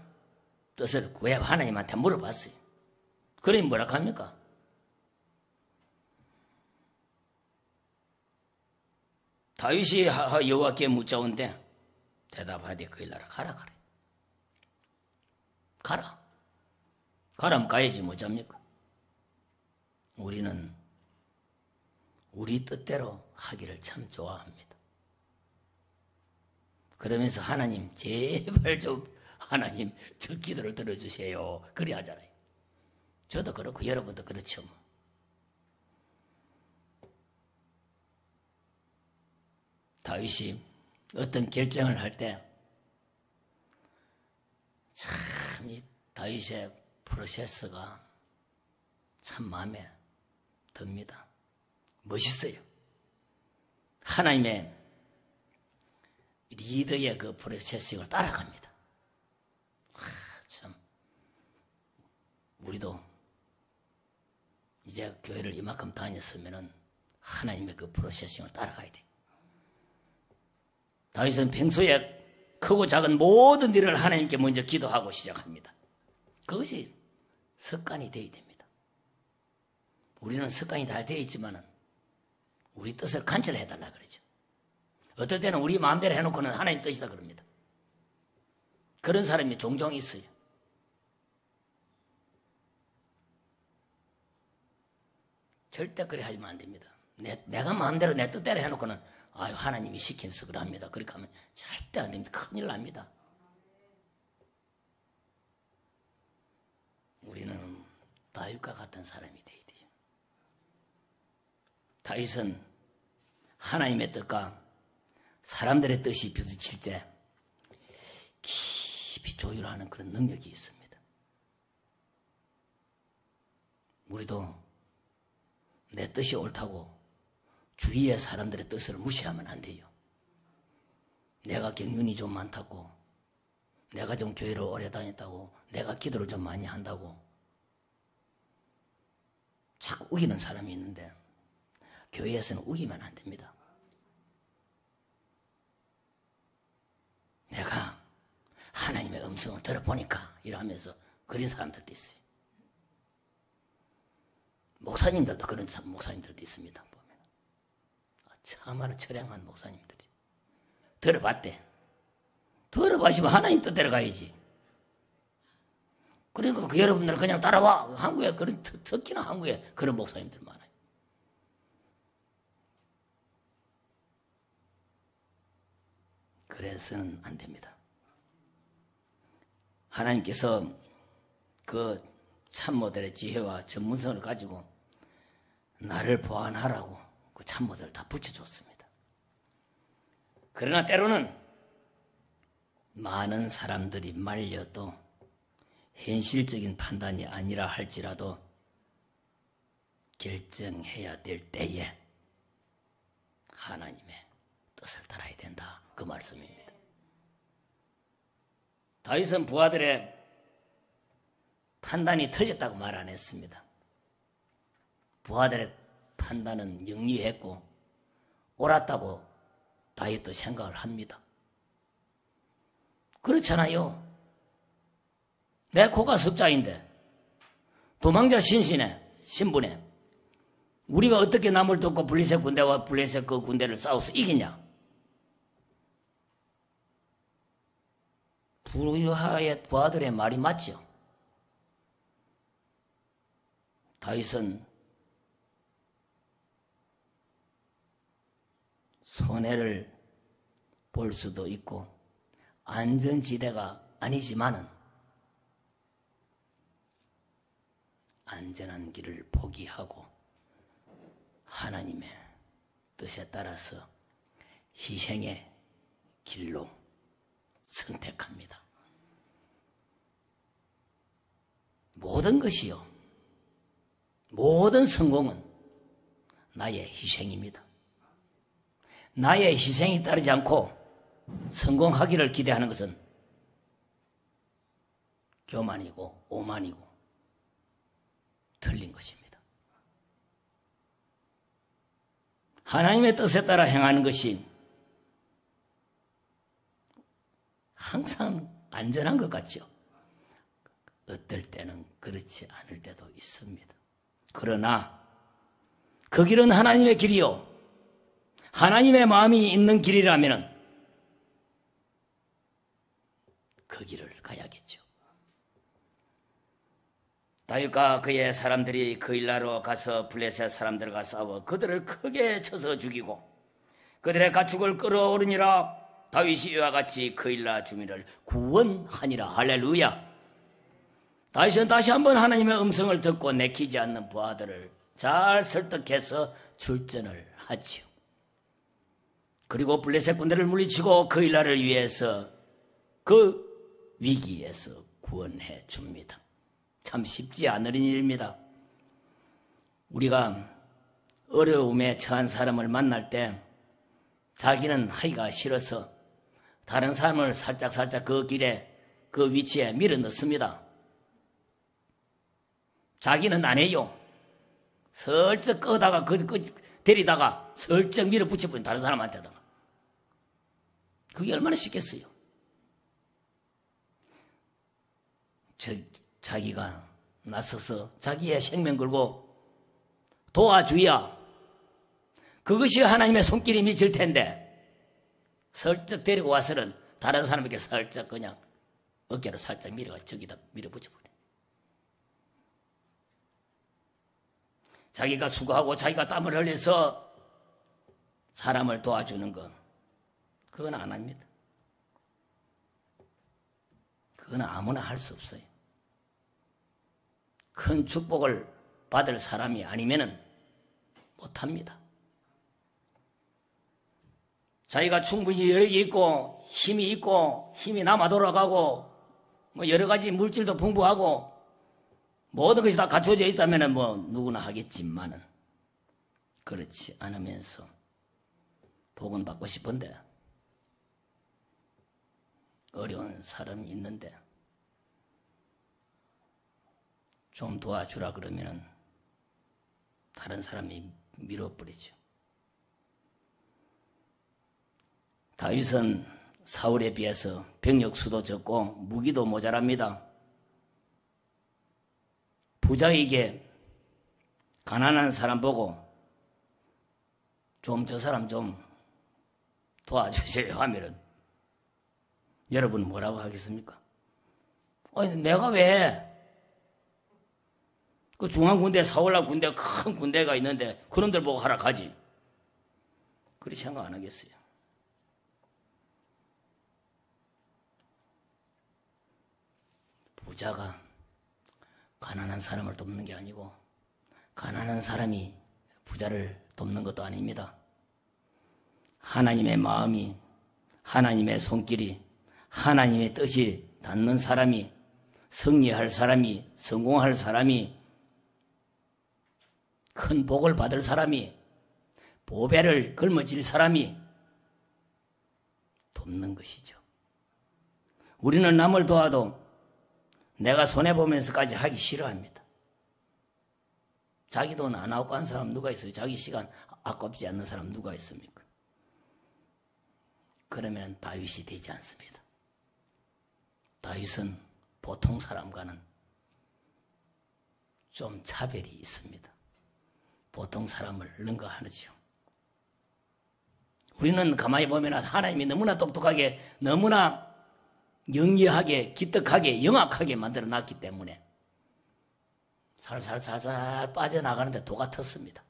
뜻을 구해 하나님한테 물어봤어요. 그러니 뭐라 합니까? 다윗이 여호와께 묻자온대 대답하되 그 일나라 가라 그래. 가라. 가라면 가야지 뭐잡니까? 우리는 우리 뜻대로 하기를 참 좋아합니다. 그러면서 하나님 제발 좀 하나님 저 기도를 들어주세요. 그래 하잖아요. 저도 그렇고 여러분도 그렇죠. 다윗이 어떤 결정을 할 때 참 이 다윗의 프로세스가 참 마음에 듭니다. 멋있어요. 하나님의 리더의 그 프로세싱을 따라갑니다. 참 우리도 이제 교회를 이만큼 다녔으면은 하나님의 그 프로세싱을 따라가야 돼. 다윗은 평소에 크고 작은 모든 일을 하나님께 먼저 기도하고 시작합니다. 그것이 습관이 되어야 됩니다. 우리는 습관이 잘 되어 있지만은 우리 뜻을 관철해달라 그러죠. 어떨 때는 우리 마음대로 해놓고는 하나님 뜻이다 그럽니다. 그런 사람이 종종 있어요. 절대 그래 하면 안 됩니다. 내가 마음대로 내 뜻대로 해놓고는 아유 하나님이 시켜서 그럽니다. 그렇게 하면 절대 안 됩니다. 큰일 납니다. 우리는 다윗과 같은 사람이 돼야 돼요. 다윗은 하나님의 뜻과 사람들의 뜻이 부딪힐 때 깊이 조율하는 그런 능력이 있습니다. 우리도 내 뜻이 옳다고 주위의 사람들의 뜻을 무시하면 안 돼요. 내가 경륜이 좀 많다고, 내가 좀 교회를 오래 다녔다고, 내가 기도를 좀 많이 한다고 자꾸 우기는 사람이 있는데 교회에서는 우기면 안 됩니다. 내가 하나님의 음성을 들어보니까 이러면서 그런 사람들도 있어요. 목사님들도 그런 목사님들도 있습니다. 보면 참으로 처량한 목사님들이 들어봤대. 들어봐시면 하나님 뜻대로 가야지. 그러니까 그 여러분들은 그냥 따라와. 한국에 그런 특히나 한국에 그런 목사님들 많아요. 그래서는 안 됩니다. 하나님께서 그 참모들의 지혜와 전문성을 가지고 나를 보완하라고 그 참모들을 다 붙여줬습니다. 그러나 때로는 많은 사람들이 말려도 현실적인 판단이 아니라 할지라도 결정해야 될 때에 하나님의 뜻을 따라야 된다. 그 말씀입니다. 다윗은 부하들의 판단이 틀렸다고 말 안 했습니다. 부하들의 판단은 영리했고 옳았다고 다윗도 생각을 합니다. 그렇잖아요. 내 코가 석자인데 도망자 신분에 우리가 어떻게 남을 돕고 블레셋 군대와 블레셋 그 군대를 싸워서 이기냐? 부하의 부하들의 말이 맞죠. 다윗은 손해를 볼 수도 있고 안전지대가 아니지만은 안전한 길을 포기하고 하나님의 뜻에 따라서 희생의 길로 선택합니다. 모든 것이요, 모든 성공은 나의 희생입니다. 나의 희생이 따르지 않고 성공하기를 기대하는 것은 교만이고 오만이고 틀린 것입니다. 하나님의 뜻에 따라 행하는 것이 항상 안전한 것 같죠. 어떨 때는 그렇지 않을 때도 있습니다. 그러나 그 길은 하나님의 길이요, 하나님의 마음이 있는 길이라면 그 길을 가야겠죠. 다윗과 그의 사람들이 그일라로 가서 블레셋 사람들과 싸워 그들을 크게 쳐서 죽이고 그들의 가축을 끌어오르니라. 다윗이 이와 같이 그일라 주민을 구원하니라. 할렐루야. 다윗은 다시 한번 하나님의 음성을 듣고 내키지 않는 부하들을 잘 설득해서 출전을 하지요. 그리고 블레셋 군대를 물리치고 그일라를 위해서 그 위기에서 구원해 줍니다. 참 쉽지 않은 일입니다. 우리가 어려움에 처한 사람을 만날 때 자기는 하기가 싫어서 다른 사람을 살짝 그 길에 그 위치에 밀어 넣습니다. 자기는 안 해요. 슬쩍 끄다가 데리다가 슬쩍 밀어 붙여버린 다른 사람한테다가. 그게 얼마나 쉽겠어요. 자기가 나서서 자기의 생명 걸고 도와주야 그것이 하나님의 손길이 미칠 텐데 슬쩍 데리고 와서는 다른 사람에게 살짝 그냥 어깨를 살짝 밀어가 저기다 밀어붙여버려. 자기가 수고하고 자기가 땀을 흘려서 사람을 도와주는 것, 그건 안 합니다. 그건 아무나 할 수 없어요. 큰 축복을 받을 사람이 아니면은 못합니다. 자기가 충분히 여력이 있고 힘이 남아 돌아가고 뭐 여러 가지 물질도 풍부하고 모든 것이 다 갖춰져 있다면은 뭐 누구나 하겠지만은 그렇지 않으면서 복은 받고 싶은데 어려운 사람이 있는데 좀 도와주라 그러면은 다른 사람이 밀어버리죠. 다윗은 사울에 비해서 병력 수도 적고 무기도 모자랍니다. 부자에게 가난한 사람 보고 좀 저 사람 좀 도와주세요 하면은 여러분 뭐라고 하겠습니까? 아니 내가 왜? 그 중앙군대, 사울라 군대, 큰 군대가 있는데 그놈들 보고 하라 가지. 그렇게 생각 안 하겠어요. 부자가 가난한 사람을 돕는 게 아니고 가난한 사람이 부자를 돕는 것도 아닙니다. 하나님의 마음이, 하나님의 손길이, 하나님의 뜻이 닿는 사람이, 승리할 사람이, 성공할 사람이, 큰 복을 받을 사람이, 보배를 걸머쥘 사람이 돕는 것이죠. 우리는 남을 도와도 내가 손해보면서까지 하기 싫어합니다. 자기 돈 안 아깝고 한 사람 누가 있어요? 자기 시간 아깝지 않는 사람 누가 있습니까? 그러면 다윗이 되지 않습니다. 다윗은 보통 사람과는 좀 차별이 있습니다. 보통 사람을 능가하죠. 우리는 가만히 보면 하나님이 너무나 똑똑하게, 너무나 영리하게, 기특하게, 영악하게 만들어 놨기 때문에 살살살살 빠져나가는데 도가 텄습니다.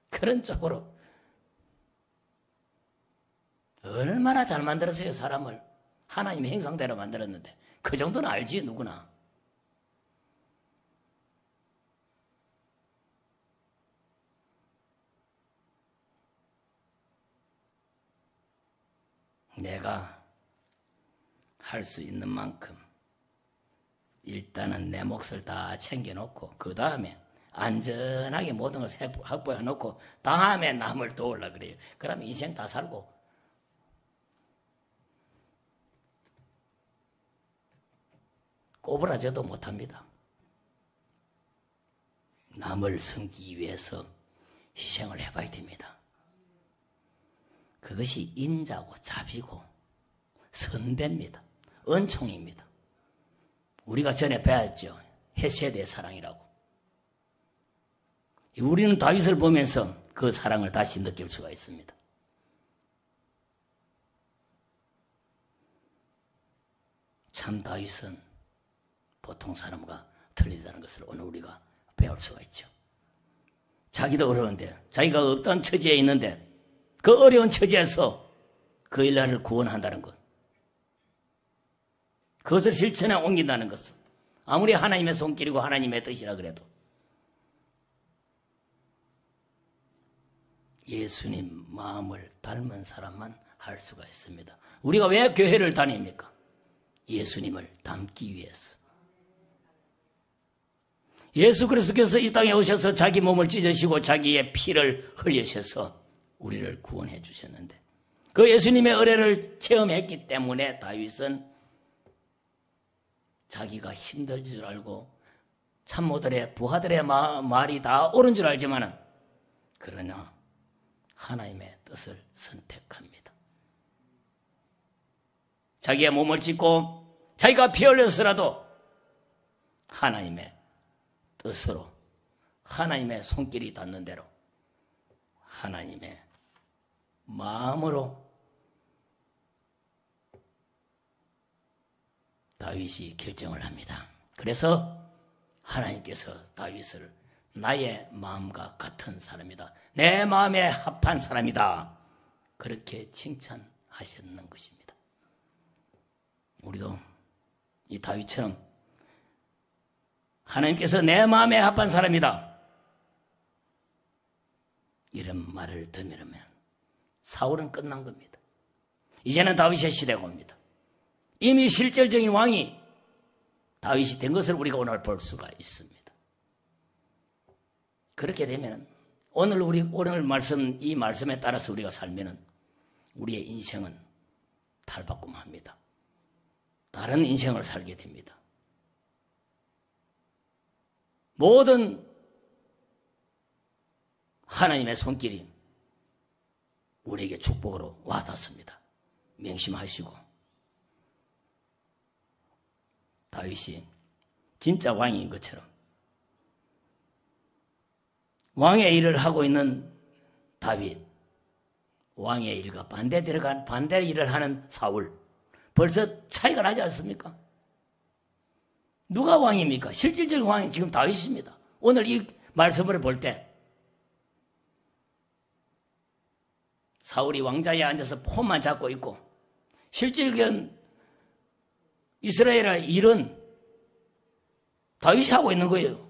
그런 쪽으로 얼마나 잘 만들었어요, 사람을. 하나님의 형상대로 만들었는데 그 정도는 알지, 누구나. 내가 할 수 있는 만큼 일단은 내 몫을 다 챙겨놓고 그 다음에 안전하게 모든 것을 확보해 놓고 다음에 남을 도우려고 그래요. 그러면 인생 다 살고 꼬부라져도 못합니다. 남을 섬기기 위해서 희생을 해봐야 됩니다. 그것이 인자고 자비고 선대입니다. 은총입니다. 우리가 전에 배웠죠. 헤세드의 사랑이라고. 우리는 다윗을 보면서 그 사랑을 다시 느낄 수가 있습니다. 참 다윗은 보통 사람과 틀리다는 것을 오늘 우리가 배울 수가 있죠. 자기도 어려운데, 자기가 어떤 처지에 있는데 그 어려운 처지에서 그 일날을 구원한다는 것, 그것을 실천에 옮긴다는 것은 아무리 하나님의 손길이고 하나님의 뜻이라 그래도 예수님 마음을 닮은 사람만 할 수가 있습니다. 우리가 왜 교회를 다닙니까? 예수님을 닮기 위해서. 예수 그리스도께서 이 땅에 오셔서 자기 몸을 찢으시고 자기의 피를 흘리셔서 우리를 구원해 주셨는데 그 예수님의 은혜를 체험했기 때문에 다윗은 자기가 힘들 줄 알고 참모들의 부하들의 말이 다 옳은 줄 알지만은 그러나 하나님의 뜻을 선택합니다. 자기의 몸을 찢고 자기가 피 흘려서라도 하나님의 뜻으로 하나님의 손길이 닿는 대로 하나님의 마음으로 다윗이 결정을 합니다. 그래서 하나님께서 다윗을 나의 마음과 같은 사람이다. 내 마음에 합한 사람이다. 그렇게 칭찬하셨는 것입니다. 우리도 이 다윗처럼 하나님께서 내 마음에 합한 사람이다. 이런 말을 들으면 사울은 끝난 겁니다. 이제는 다윗의 시대가 옵니다. 이미 실질적인 왕이 다윗이 된 것을 우리가 오늘 볼 수가 있습니다. 그렇게 되면 오늘 말씀, 이 말씀에 따라서 우리가 살면은 우리의 인생은 탈바꿈합니다. 다른 인생을 살게 됩니다. 모든 하나님의 손길이 우리에게 축복으로 와닿습니다. 명심하시고 다윗이 진짜 왕인 것처럼 왕의 일을 하고 있는 다윗, 왕의 일과 반대 일을 하는 사울, 벌써 차이가 나지 않습니까? 누가 왕입니까? 실질적인 왕이 지금 다윗입니다. 오늘 이 말씀을 볼 때 사울이 왕자에 앉아서 폼만 잡고 있고 실질적인 이스라엘의 일은 다윗이 하고 있는 거예요.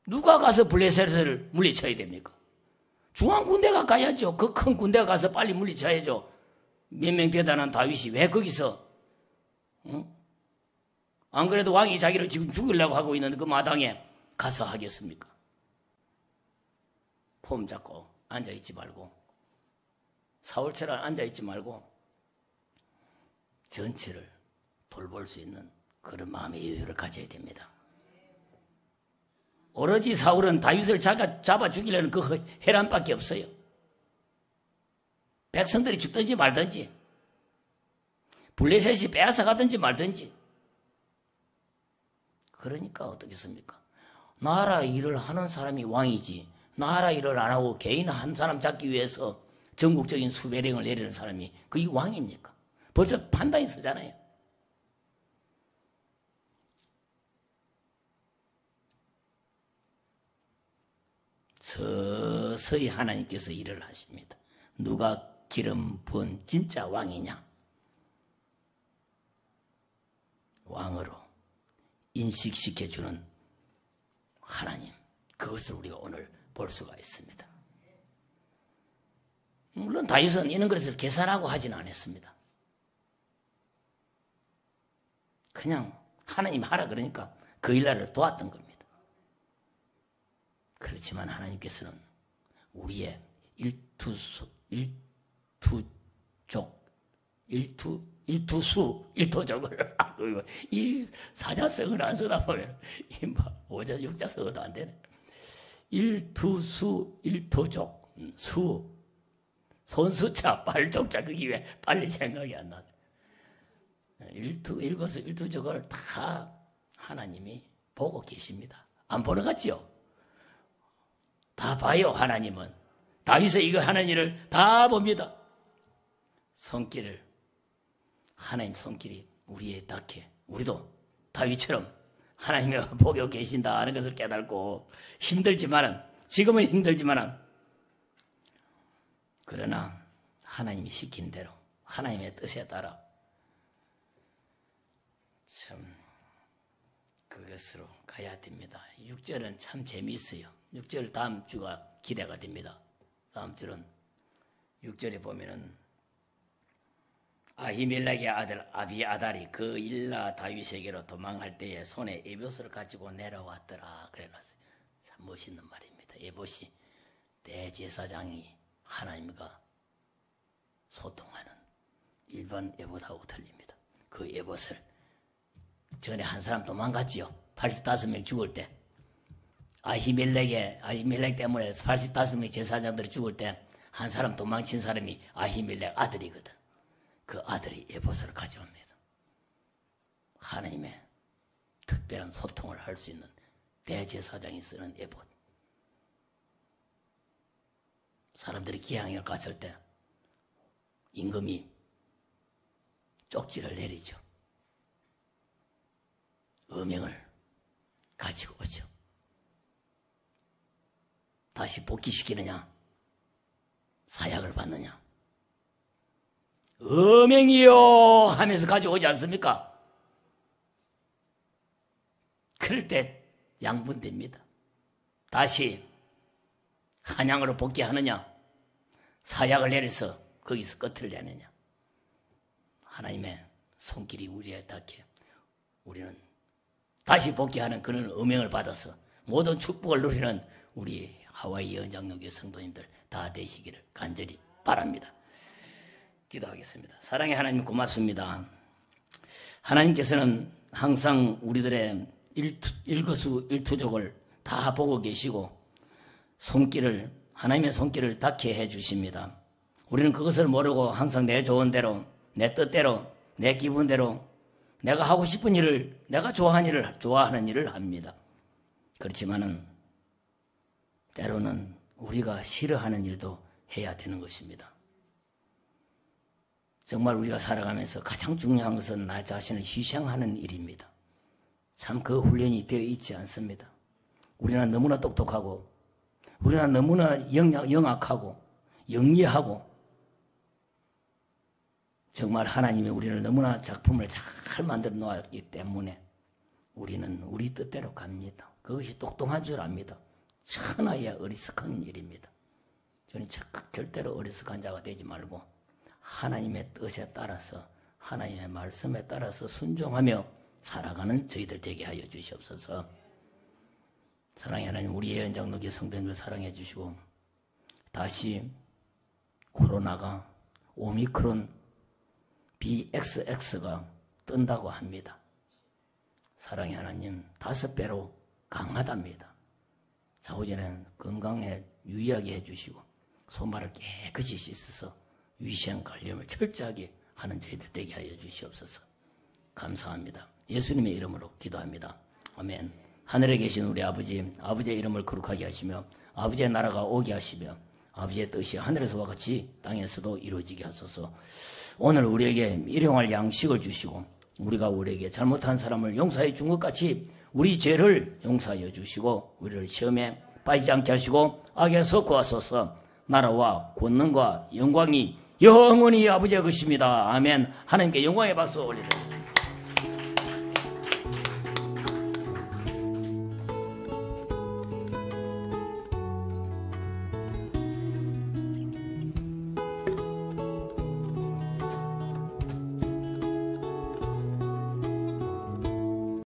누가 가서 블레셋을 물리쳐야 됩니까? 중앙군대가 가야죠. 그 큰 군대가 가서 빨리 물리쳐야죠. 몇 명 대단한 다윗이 왜 거기서 안 그래도 왕이 자기를 지금 죽이려고 하고 있는 그 마당에 가서 하겠습니까? 폼 잡고 앉아있지 말고 사울처럼 앉아있지 말고 전체를 돌볼 수 있는 그런 마음의 여유를 가져야 됩니다. 오로지 사울은 다윗을 잡아 죽이려는 그 해란밖에 없어요. 백성들이 죽든지 말든지 블레셋이 빼앗아 가든지 말든지. 그러니까 어떻겠습니까? 나라 일을 하는 사람이 왕이지, 나라 일을 안 하고 개인 한 사람 잡기 위해서 전국적인 수배령을 내리는 사람이 그게 왕입니까? 벌써 판단이 서잖아요. 서서히 하나님께서 일을 하십니다. 누가 기름 부은 진짜 왕이냐? 왕으로 인식시켜주는 하나님, 그것을 우리가 오늘 볼 수가 있습니다. 물론 다윗은 이런 것을 계산하고 하지는 않았습니다. 그냥 하나님 하라 그러니까 그 일날을 도왔던 겁니다. 그렇지만 하나님께서는 우리의 일투족을 이 사자성을 안 쓰다 보면 오자 육자성어도 안 되네. 일투족 수 손수자 발족자 그게 왜 빨리 생각이 안 나네. 일거수일투족을 다 하나님이 보고 계십니다. 안 보는 것 같지요? 다 봐요. 하나님은 다윗의 이거 하는 일을 다 봅니다. 손길을, 하나님 손길이 우리의 닿게 우리도 다윗처럼 하나님이 보고 계신다 하는 것을 깨닫고 힘들지만은, 지금은 힘들지만은, 그러나 하나님이 시킨 대로 하나님의 뜻에 따라 참 그것으로 가야 됩니다. 6절은 참 재미있어요. 6절 다음 주가 기대가 됩니다. 다음 주는 6절에 보면은 아히멜렉의 아들 아비아달이 그 일라 다윗에게로 도망할 때에 손에 에봇을 가지고 내려왔더라 그래놨어요. 참 멋있는 말입니다. 에봇이 대제사장이 하나님과 소통하는 일반 에봇하고 틀립니다. 그 에봇을 전에 한 사람 도망갔지요. 85명 죽을 때 아히멜렉 때문에 85명 제사장들이 죽을 때 한 사람 도망친 사람이 아히멜렉 아들이거든. 그 아들이 에봇을 가져옵니다. 하나님의 특별한 소통을 할 수 있는 대제사장이 쓰는 에봇. 사람들이 기항을 갔을 때 임금이 쪽지를 내리죠. 어명을 가지고 오죠. 다시 복귀시키느냐, 사약을 받느냐. 어명이요 하면서 가져오지 않습니까? 그럴 때 양분됩니다. 다시 한양으로 복귀하느냐, 사약을 내려서 거기서 끝을 내느냐. 하나님의 손길이 우리에 닿게 우리는 다시 복귀하는 그런 어명을 받아서 모든 축복을 누리는 우리 하와이 연장로교회 성도님들 다 되시기를 간절히 바랍니다. 기도하겠습니다. 사랑의 하나님 고맙습니다. 하나님께서는 항상 우리들의 일거수일투족을 다 보고 계시고 하나님의 손길을 닿게 해주십니다. 우리는 그것을 모르고 항상 내 좋은 대로, 내 뜻대로, 내 기분대로 내가 하고 싶은 일을, 내가 좋아하는 일을 합니다. 그렇지만은 때로는 우리가 싫어하는 일도 해야 되는 것입니다. 정말 우리가 살아가면서 가장 중요한 것은 나 자신을 희생하는 일입니다. 참 그 훈련이 되어 있지 않습니다. 우리는 너무나 똑똑하고, 우리는 너무나 영악하고 영리하고, 정말 하나님이 우리를 너무나 작품을 잘 만들어 놓았기 때문에 우리는 우리 뜻대로 갑니다. 그것이 똑똑한 줄 압니다. 천하의 어리석은 일입니다. 저는 절대로 어리석은 자가 되지 말고 하나님의 뜻에 따라서, 하나님의 말씀에 따라서 순종하며 살아가는 저희들 되게 하여 주시옵소서. 사랑의 하나님, 우리 예언장로교 성도님들 사랑해 주시고, 다시 코로나가 오미크론 BXX가 뜬다고 합니다. 사랑의 하나님, 5배로 강하답니다. 자우전은 건강에 유의하게 해주시고 손발을 깨끗이 씻어서 위생 관리를 철저하게 하는 저희들 되게 하여 주시옵소서. 감사합니다. 예수님의 이름으로 기도합니다. 아멘. 하늘에 계신 우리 아버지, 아버지의 이름을 거룩하게 하시며 아버지의 나라가 오게 하시며 아버지의 뜻이 하늘에서와 같이 땅에서도 이루어지게 하소서. 오늘 우리에게 일용할 양식을 주시고 우리가 우리에게 잘못한 사람을 용서해 준 것 같이 우리 죄를 용서하여 주시고 우리를 시험에 빠지지 않게 하시고 악에서 구하소서. 나라와 권능과 영광이 영원히 아버지의 것입니다. 아멘. 하나님께 영광의 박수 올리겠습니다.